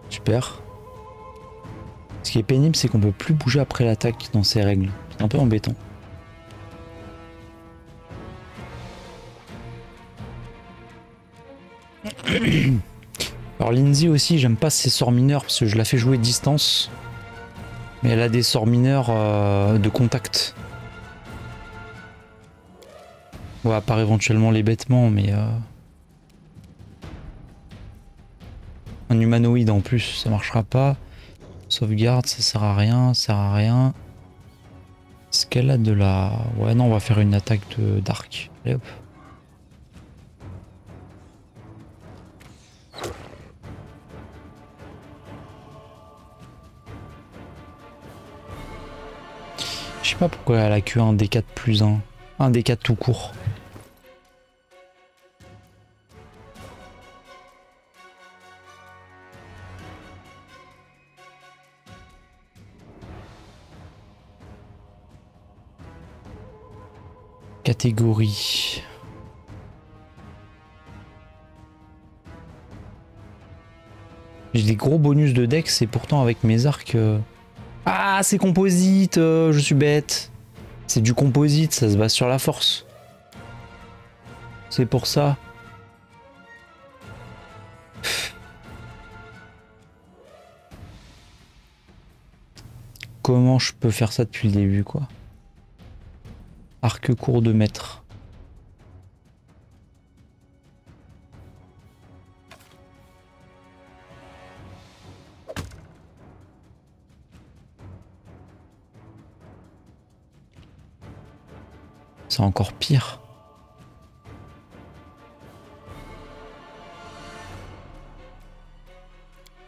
S1: Super. Ce qui est pénible, c'est qu'on peut plus bouger après l'attaque dans ces règles. C'est un peu embêtant. Alors Lindsay aussi, j'aime pas ses sorts mineurs parce que je la fais jouer distance. Mais elle a des sorts mineurs de contact. Ouais, à part éventuellement les bêtements, mais... Un humanoïde en plus, ça marchera pas. Sauvegarde, ça sert à rien, ça sert à rien. Est-ce qu'elle a de la... Ouais, non, on va faire une attaque d'arc. Allez hop. Je sais pas pourquoi elle a que un D4 plus 1. Un D4 tout court. Catégorie. J'ai des gros bonus de dex et pourtant avec mes arcs... Ah, c'est composite, je suis bête. C'est du composite, ça se base sur la force. C'est pour ça. Comment je peux faire ça depuis le début, quoi? Arc court de mètre. C'est encore pire.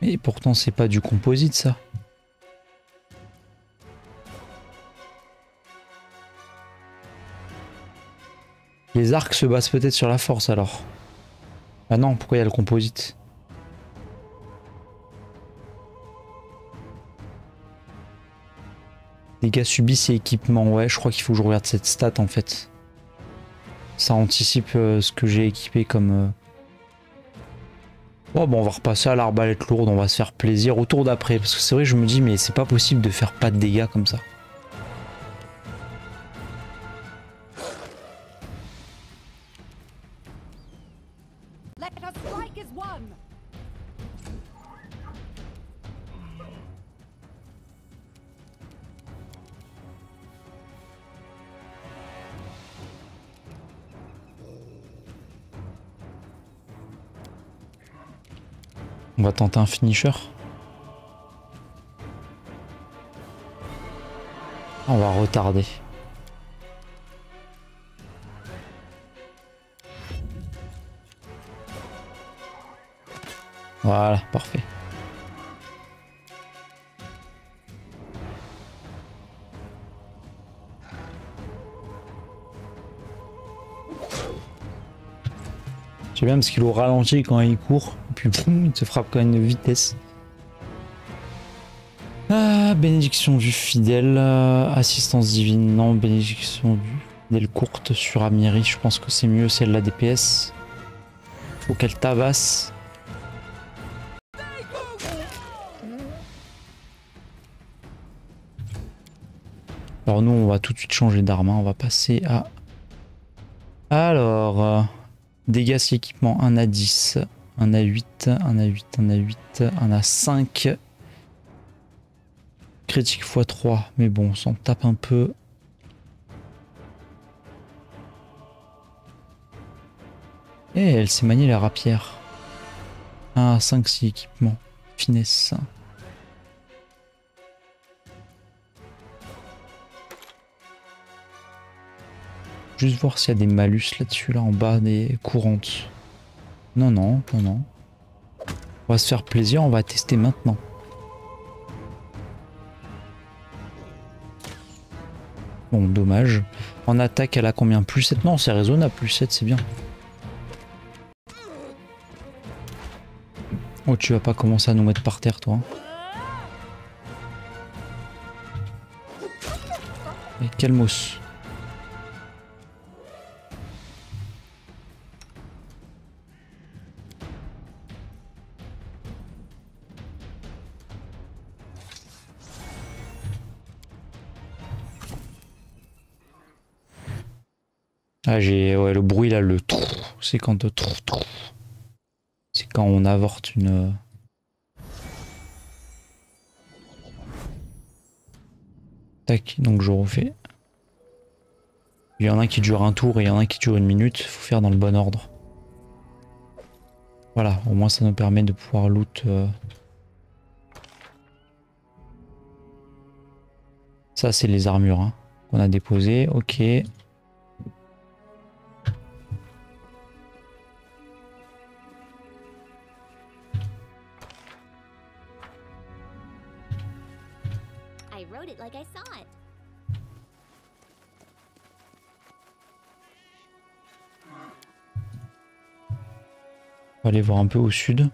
S1: Et pourtant c'est pas du composite ça. Les arcs se basent peut-être sur la force alors. Ah non, pourquoi il y a le composite? Dégâts subis et équipements, ouais, je crois qu'il faut que je regarde cette stat en fait. Ça anticipe ce que j'ai équipé comme... Oh bon, on va repasser à l'arbalète lourde, on va se faire plaisir au tour d'après. Parce que c'est vrai, je me dis, mais c'est pas possible de faire pas de dégâts comme ça.
S2: Let us strike as one.
S1: On va tenter un finisher. On va retarder. Voilà, parfait. J'aime bien parce qu'il est ralenti quand il court. Et puis boum, il te frappe quand même de vitesse. Ah, bénédiction vue fidèle. Assistance divine, non. Bénédiction vue fidèle courte sur Amiri. Je pense que c'est mieux celle la DPS. Faut qu'elle tabasse. Alors nous on va tout de suite changer d'arme. On va passer à... Alors... Dégâts si équipement 1 à 10, 1 à 8, 1 à 8, 1 à 8, 1 à 5. Critique x3, mais bon, on s'en tape un peu. Et elle s'est maniée la rapière. 1 à 5 si équipement. Finesse. Juste voir s'il y a des malus là-dessus, là en bas, des courantes. Non, non, non, non. On va se faire plaisir, on va tester maintenant. Bon, dommage. En attaque, elle a combien? Plus 7? Non, c'est raisonnable, plus 7, c'est bien. Oh, tu vas pas commencer à nous mettre par terre, toi. Et calmos. Ah, j'ai ouais, le bruit là, le trou, c'est quand c'est quand on avorte une... Tac, donc je refais. Il y en a qui dure un tour et il y en a qui dure 1 minute, faut faire dans le bon ordre. Voilà, au moins ça nous permet de pouvoir loot. Ça c'est les armures hein, qu'on a déposées, ok.
S3: I wrote it like I saw it.
S1: On va aller voir un peu au sud.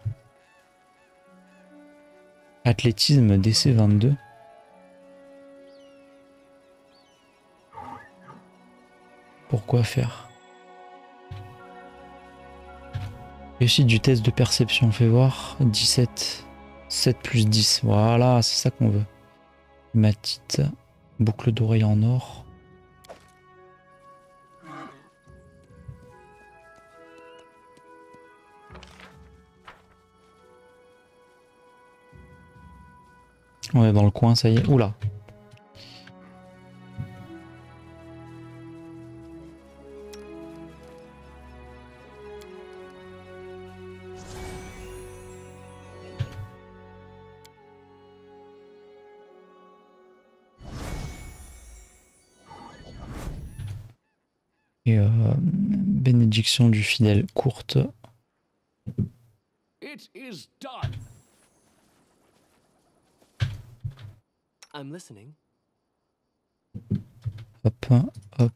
S1: Athlétisme DC 22. Pourquoi faire? Réussite du test de perception, fais voir. 17. 7 plus 10. Voilà, c'est ça qu'on veut. Matite. Boucle d'oreille en or. On est dans le coin, ça y est. Oula. Et bénédiction du fidèle courte.
S5: It is done.
S4: I'm listening.
S1: Hop, hop.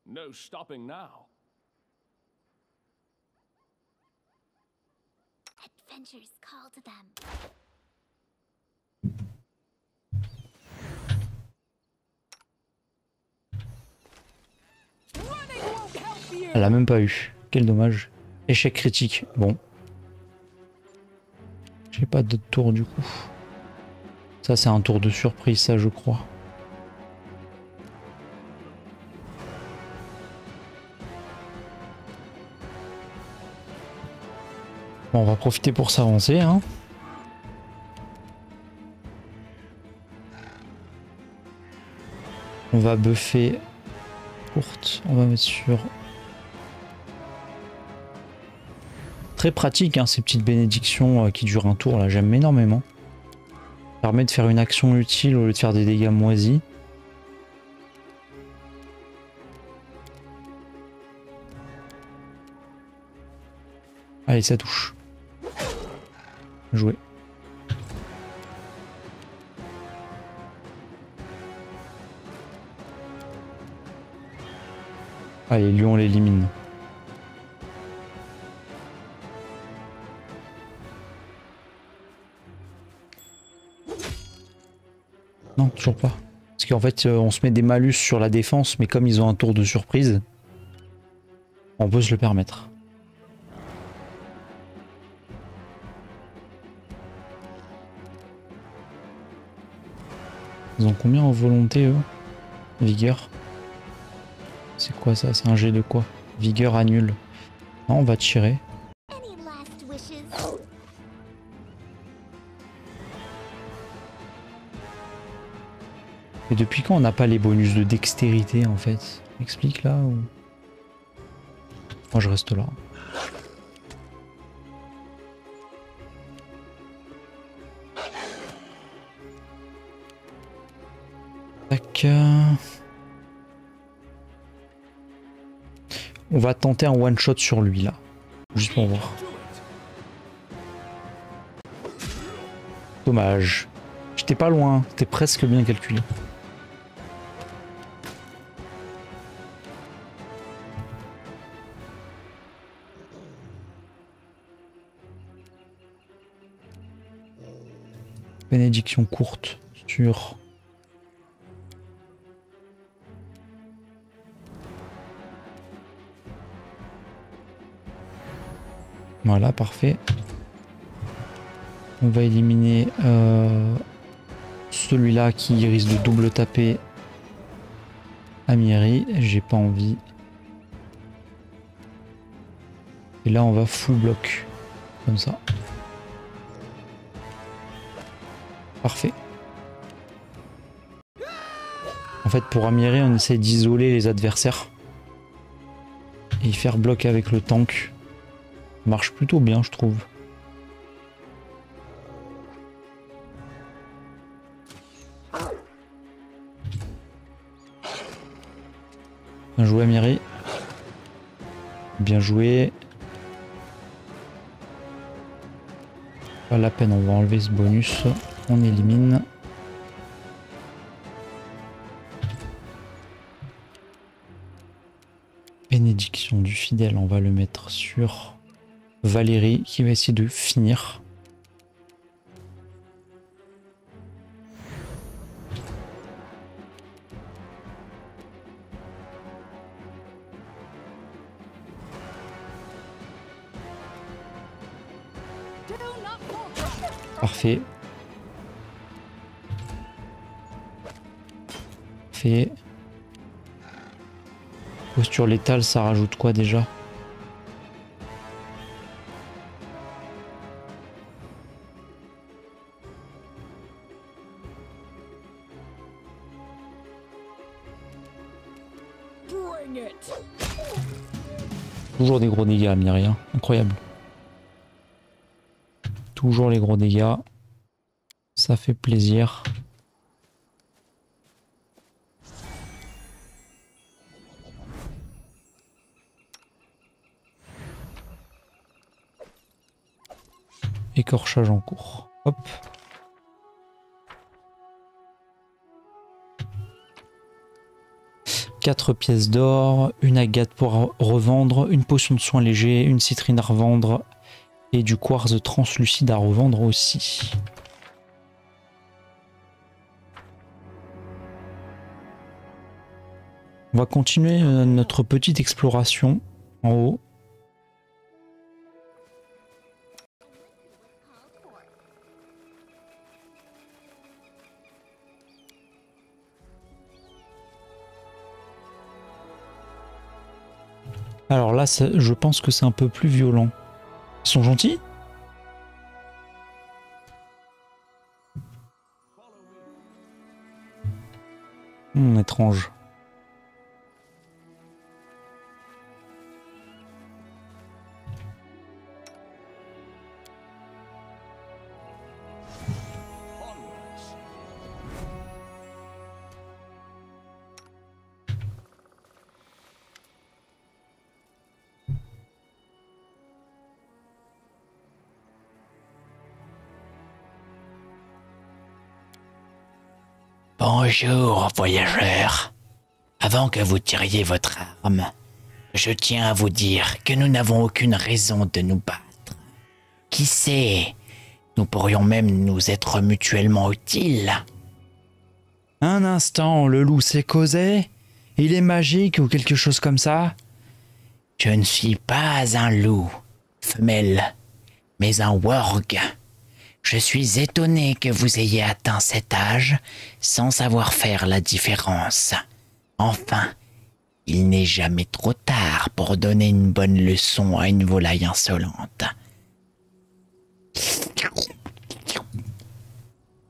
S5: No stopping now.
S3: Adventures call to them.
S1: Elle a même pas eu. Quel dommage. Échec critique. Bon. J'ai pas d'autre tour du coup. Ça c'est un tour de surprise, ça je crois. Bon, on va profiter pour s'avancer, hein. On va buffer courte. On va mettre sur... Très pratique, hein, ces petites bénédictions qui durent un tour, là, j'aime énormément. Ça permet de faire une action utile au lieu de faire des dégâts moisis. Allez, ça touche. Joué. Allez, lui on l'élimine. Non, toujours pas. Parce qu'en fait, on se met des malus sur la défense, mais comme ils ont un tour de surprise, on peut se le permettre. Ils ont combien en volonté, eux? Vigueur. C'est quoi ça? C'est un jet de quoi? Vigueur annule. Non, on va tirer.
S3: Any last wishes?
S1: Et depuis quand on n'a pas les bonus de dextérité en fait? Explique là ou... Moi je reste là. Tac. On va tenter un one shot sur lui là. Juste pour voir. Dommage. J'étais pas loin, c'était presque bien calculé. Bénédiction courte sur... Voilà, parfait. On va éliminer celui-là qui risque de double taper Amiri. J'ai pas envie. Et là, on va full bloc. Comme ça. Parfait. En fait, pour Amiri, on essaie d'isoler les adversaires. Et faire bloc avec le tank. Marche plutôt bien, je trouve. Bien joué, Amiri. Bien joué. Pas la peine, on va enlever ce bonus. On élimine. Bénédiction du fidèle, on va le mettre sur Valérie qui va essayer de finir.
S2: Do not falter.
S1: Parfait. Parfait. Posture létale, ça rajoute quoi déjà?
S2: Bring it.
S1: Toujours des gros dégâts, Myria. Incroyable. Toujours les gros dégâts. Ça fait plaisir. Écorchage en cours. Hop. Quatre pièces d'or, une agate pour revendre, une potion de soin léger, une citrine à revendre et du quartz translucide à revendre aussi. On va continuer notre petite exploration en haut. Alors là, je pense que c'est un peu plus violent. Ils sont gentils? Étrange.
S6: Bonjour, voyageurs. Avant que vous tiriez votre arme, je tiens à vous dire que nous n'avons aucune raison de nous battre. Qui sait, nous pourrions même nous être mutuellement utiles.
S1: Un instant, le loup s'est causé? Il est magique ou quelque chose comme ça?
S6: Je ne suis pas un loup, femelle, mais un warg. Je suis étonné que vous ayez atteint cet âge sans savoir faire la différence. Enfin, il n'est jamais trop tard pour donner une bonne leçon à une volaille insolente.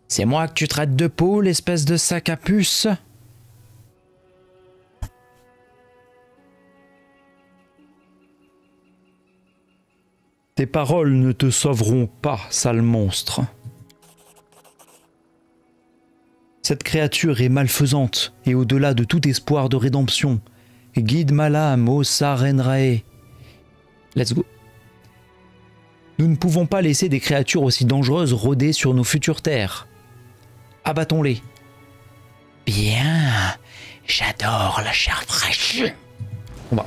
S1: C'est moi que tu traites de poule, espèce de sac à puce? Tes paroles ne te sauveront pas, sale monstre. Cette créature est malfaisante et au-delà de tout espoir de rédemption. Guide ma lame, ô Sarenrae. Let's go. Nous ne pouvons pas laisser des créatures aussi dangereuses rôder sur nos futures terres. Abattons-les.
S6: Bien, j'adore la chair fraîche.
S1: On va.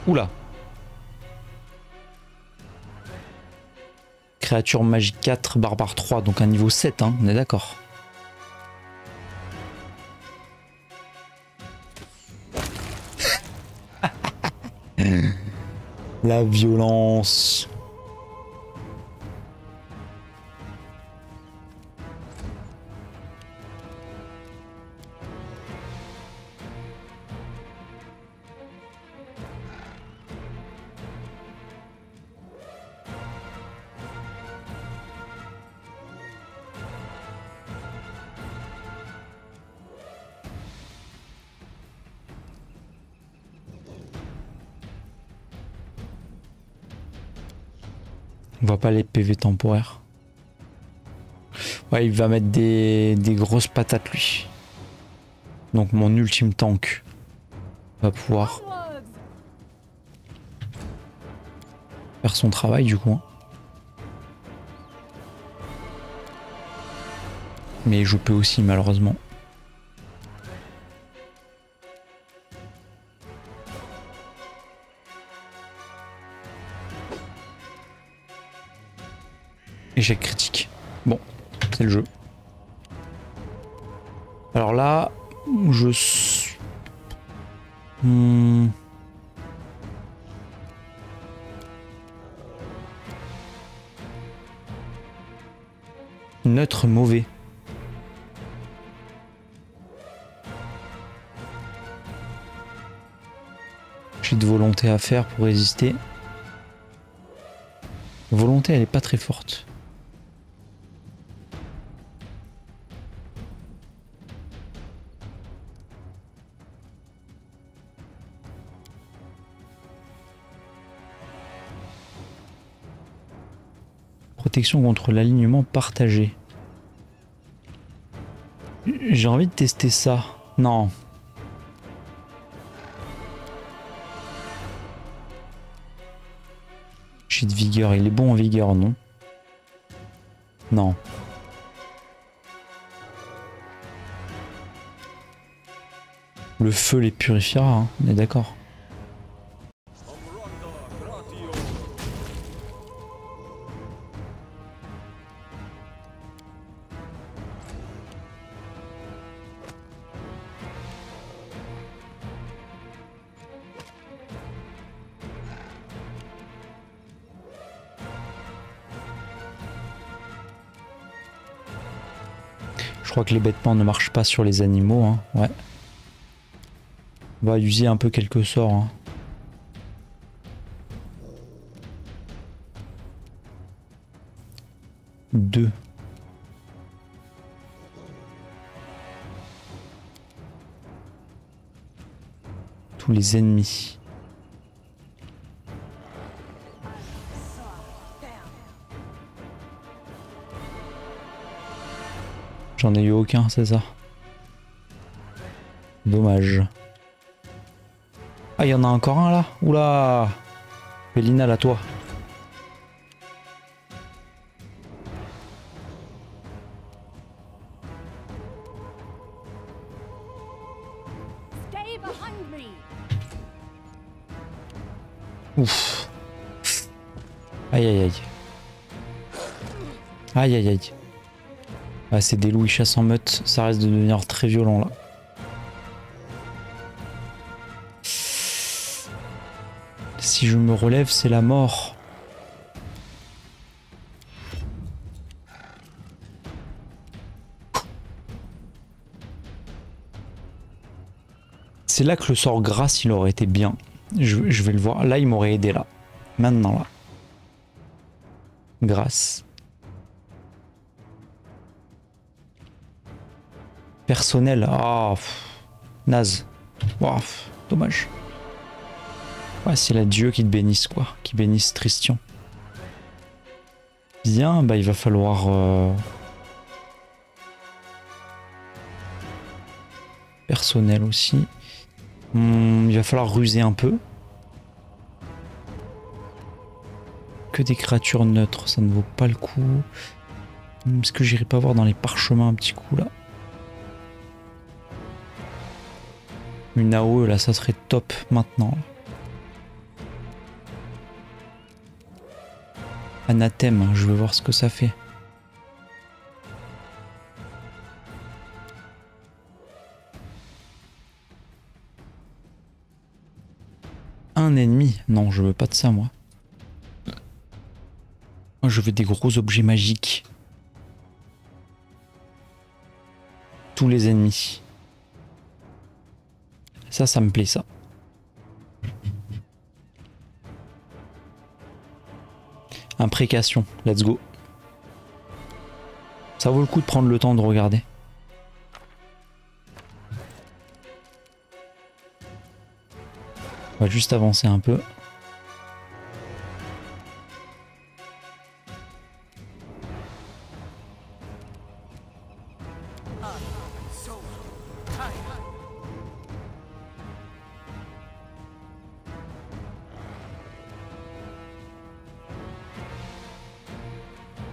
S1: Oula. Créature magique 4, barbare 3, donc un niveau 7, hein, on est d'accord. La violence. On va pas les PV temporaires. Ouais, il va mettre des grosses patates lui. Donc mon ultime tank. va pouvoir
S2: Onwards!
S1: faire son travail du coup. Hein. Mais je peux aussi malheureusement. Échec critique. Bon, c'est le jeu. Alors là, je... Neutre mauvais. J'ai de volonté à faire pour résister. Volonté, elle est pas très forte. Protection contre l'alignement partagé. J'ai envie de tester ça. Non. J'ai de vigueur. Il est bon en vigueur, non? Non. Le feu les purifiera, hein, on est d'accord. Je crois que les bêtements ne marchent pas sur les animaux, hein. Ouais. On va user un peu quelques sorts. Hein. Deux. Tous les ennemis. J'en ai eu aucun, c'est ça. Dommage. Ah, il y en a encore un là. Oula. Bélina, là, toi.
S2: Stay behind me!
S1: Ouf. Aïe aïe aïe. Aïe aïe aïe. Ah, c'est des loups, ils chassent en meute. Ça risque de devenir très violent là. Si je me relève, c'est la mort. C'est là que le sort grâce, il aurait été bien. Je vais le voir. Là, il m'aurait aidé là. Maintenant là. Grâce. Personnel. Ah, naze. Wow, dommage. Ouais, c'est la Dieu qui te bénisse, quoi. Qui bénisse Tristian. Bien, bah il va falloir... Personnel aussi. Il va falloir ruser un peu. Que des créatures neutres, ça ne vaut pas le coup. Est-ce que j'irai pas voir dans les parchemins un petit coup, là? Une AOE, là, ça serait top, maintenant. Anathème, je veux voir ce que ça fait. Un ennemi? Non, je veux pas de ça, moi. Moi, je veux des gros objets magiques. Tous les ennemis. Ça me plaît, ça. Imprécation, let's go. Ça vaut le coup de prendre le temps de regarder. On va juste avancer un peu.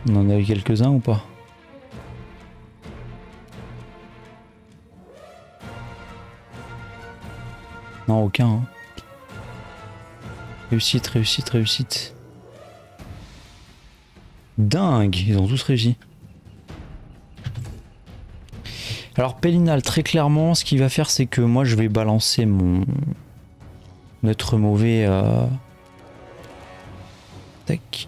S1: On en a eu quelques-uns ou pas? Non, aucun. Hein. Réussite, réussite, réussite. Dingue, ils ont tous réussi. Alors Pélinal, très clairement, ce qu'il va faire, c'est que moi je vais balancer mon... Notre mauvais... Tac.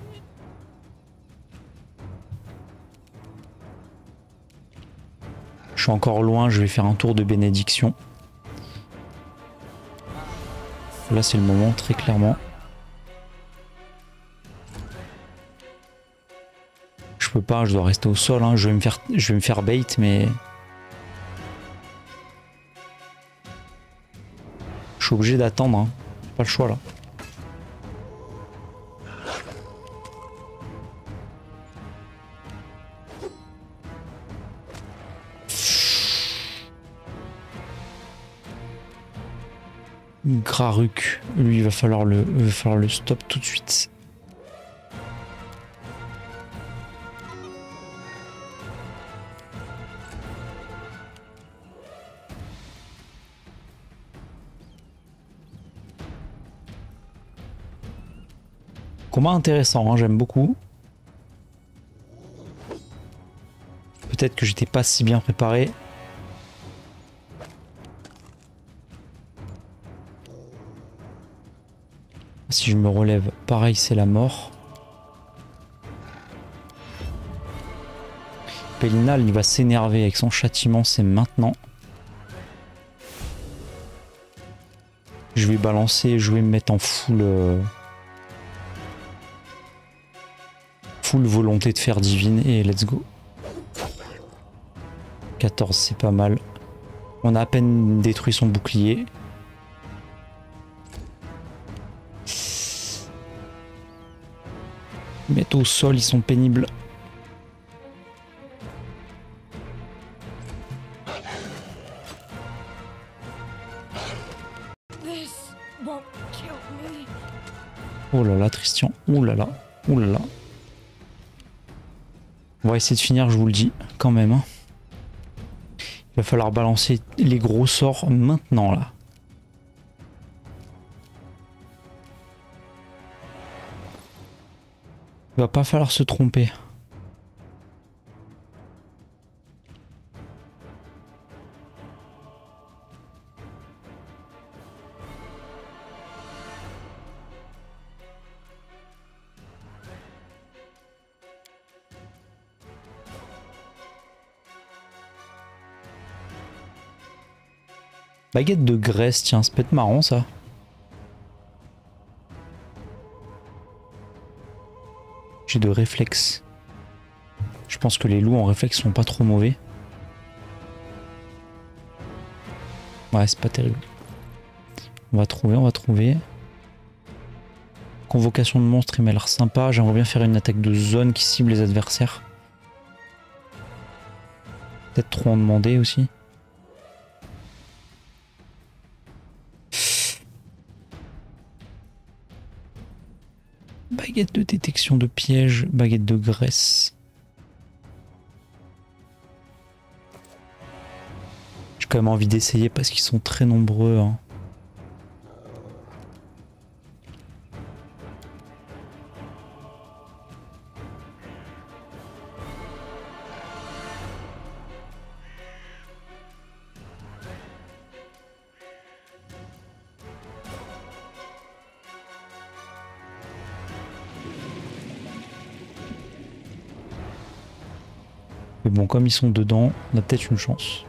S1: Je suis encore loin, je vais faire un tour de bénédiction. Là c'est le moment, très clairement. Je peux pas, je dois rester au sol, hein. Je vais me faire bait, mais... Je suis obligé d'attendre, hein. Pas le choix là. Graruk, lui il va falloir le stop tout de suite. Combat intéressant, hein, j'aime beaucoup. Peut-être que j'étais pas si bien préparé. Si je me relève, pareil, c'est la mort. Pélinal, il va s'énerver avec son châtiment, c'est maintenant. Je vais balancer, je vais me mettre en full... full volonté de faire divine et let's go. 14, c'est pas mal. On a à peine détruit son bouclier. Mettre au sol, ils sont pénibles.
S2: This won't kill me.
S1: Oh là là, Tristian. Oh là là. Oh là là. On va essayer de finir, je vous le dis, quand même. Hein. Il va falloir balancer les gros sorts maintenant, là. Il va pas falloir se tromper. Baguette de graisse, tiens, ça peut être marrant ça. J'ai de réflexes. Je pense que les loups en réflexe sont pas trop mauvais. Ouais, c'est pas terrible. On va trouver, on va trouver. Convocation de monstres, il m'a l'air sympa. J'aimerais bien faire une attaque de zone qui cible les adversaires. Peut-être trop en demander aussi. Baguette de détection de piège, baguette de graisse. J'ai quand même envie d'essayer parce qu'ils sont très nombreux. Hein. Mais bon, comme ils sont dedans, on a peut-être une chance.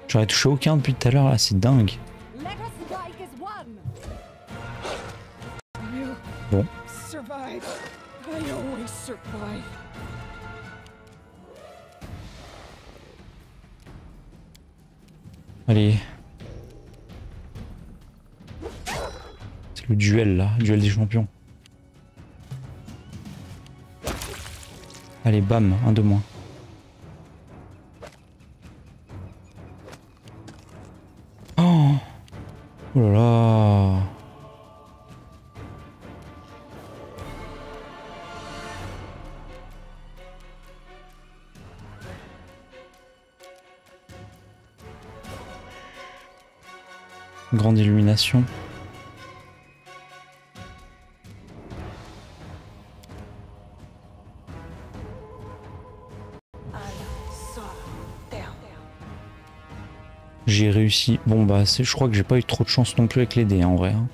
S1: J'aurais touché aucun depuis tout à l'heure, là, c'est dingue.
S2: Let us like as one. You
S1: Bon.
S2: survive. I always survive.
S1: Allez. C'est le duel là, duel des champions. Allez, bam, un de moins. Oh là là. Grande illumination. J'ai réussi. Bon bah je crois que j'ai pas eu trop de chance non plus avec les dés en vrai. Hein.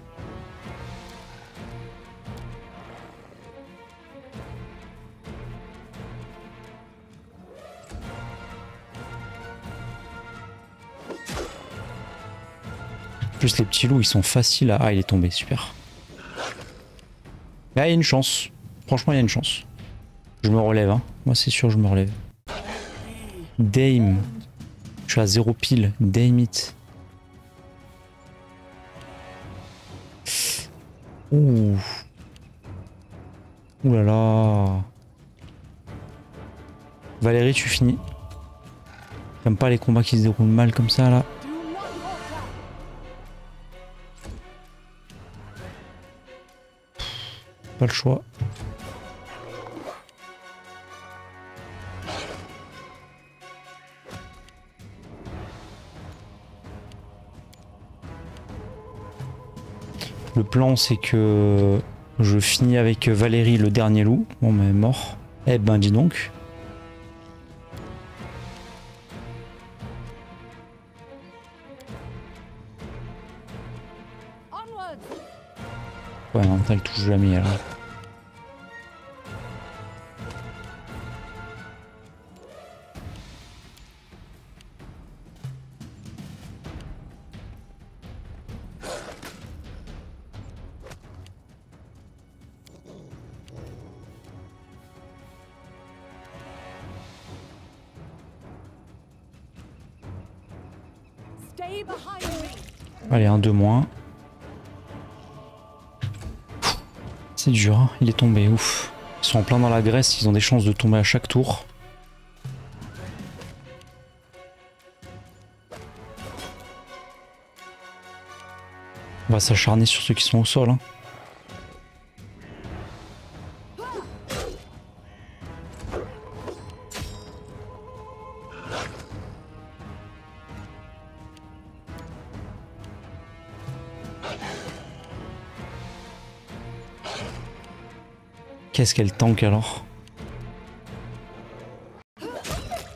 S1: En plus les petits loups ils sont faciles à... Ah il est tombé, super. Là il y a une chance. Franchement il y a une chance. Je me relève hein. Moi c'est sûr je me relève. Dame. Je suis à 0 pile. Damn it. Ouh. Ouh là là. Valérie, tu finis. J'aime pas les combats qui se déroulent mal comme ça là. Pas le choix. Le plan c'est que je finis avec Valérie le dernier loup. Bon mais mort. Eh ben dis donc. Ouais non, elle touche jamais alors. Allez, un de moins. C'est dur, hein. Il est tombé, ouf. Ils sont en plein dans la graisse, ils ont des chances de tomber à chaque tour. On va s'acharner sur ceux qui sont au sol. Hein. Qu'est-ce qu'elle tank alors?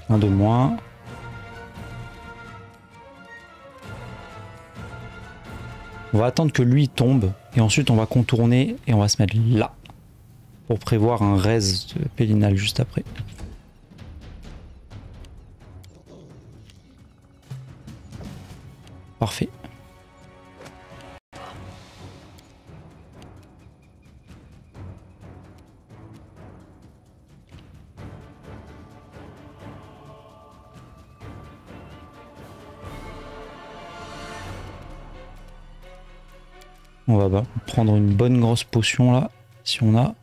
S1: Un de moins. On va attendre que lui tombe et ensuite on va contourner et on va se mettre là pour prévoir un raise de Pélinal juste après. Parfait. On va prendre une bonne grosse potion là, si on a.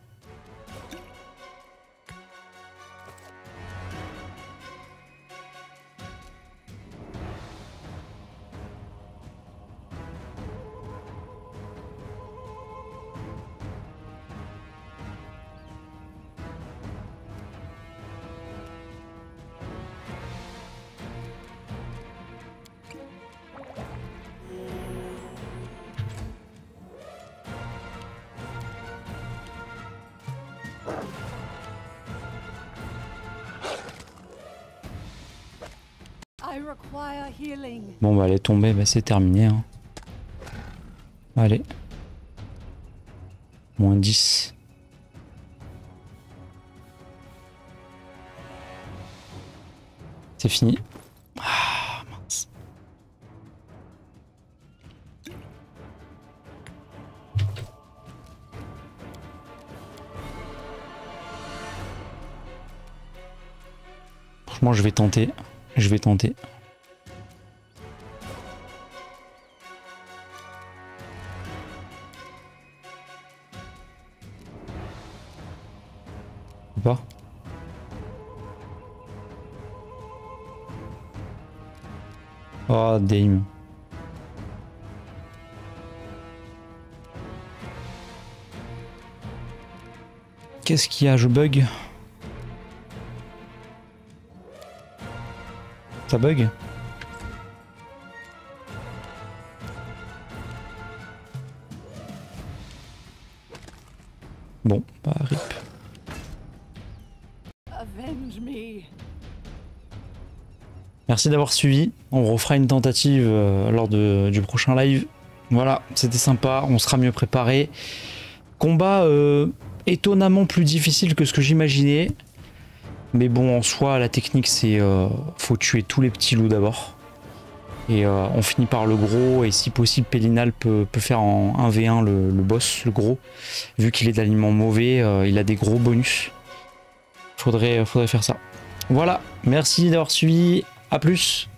S1: Bon bah elle est tombée, bah c'est terminé. Hein. Allez. Moins 10. C'est fini. Ah mince. Franchement je vais tenter. Je vais tenter. Pas. Oh, Dame. Qu'est-ce qu'il y a? Je bug. Ça bug? Bon, bah rip.
S2: Avenge me.
S1: Merci d'avoir suivi. On refera une tentative lors du prochain live. Voilà, c'était sympa. On sera mieux préparé. Combat étonnamment plus difficile que ce que j'imaginais. Mais bon, en soi, la technique, c'est faut tuer tous les petits loups d'abord. Et on finit par le gros. Et si possible, Pélinal peut faire en 1v1 le boss, le gros. Vu qu'il est d'aliment mauvais, il a des gros bonus. Faudrait faire ça. Voilà, merci d'avoir suivi. À plus.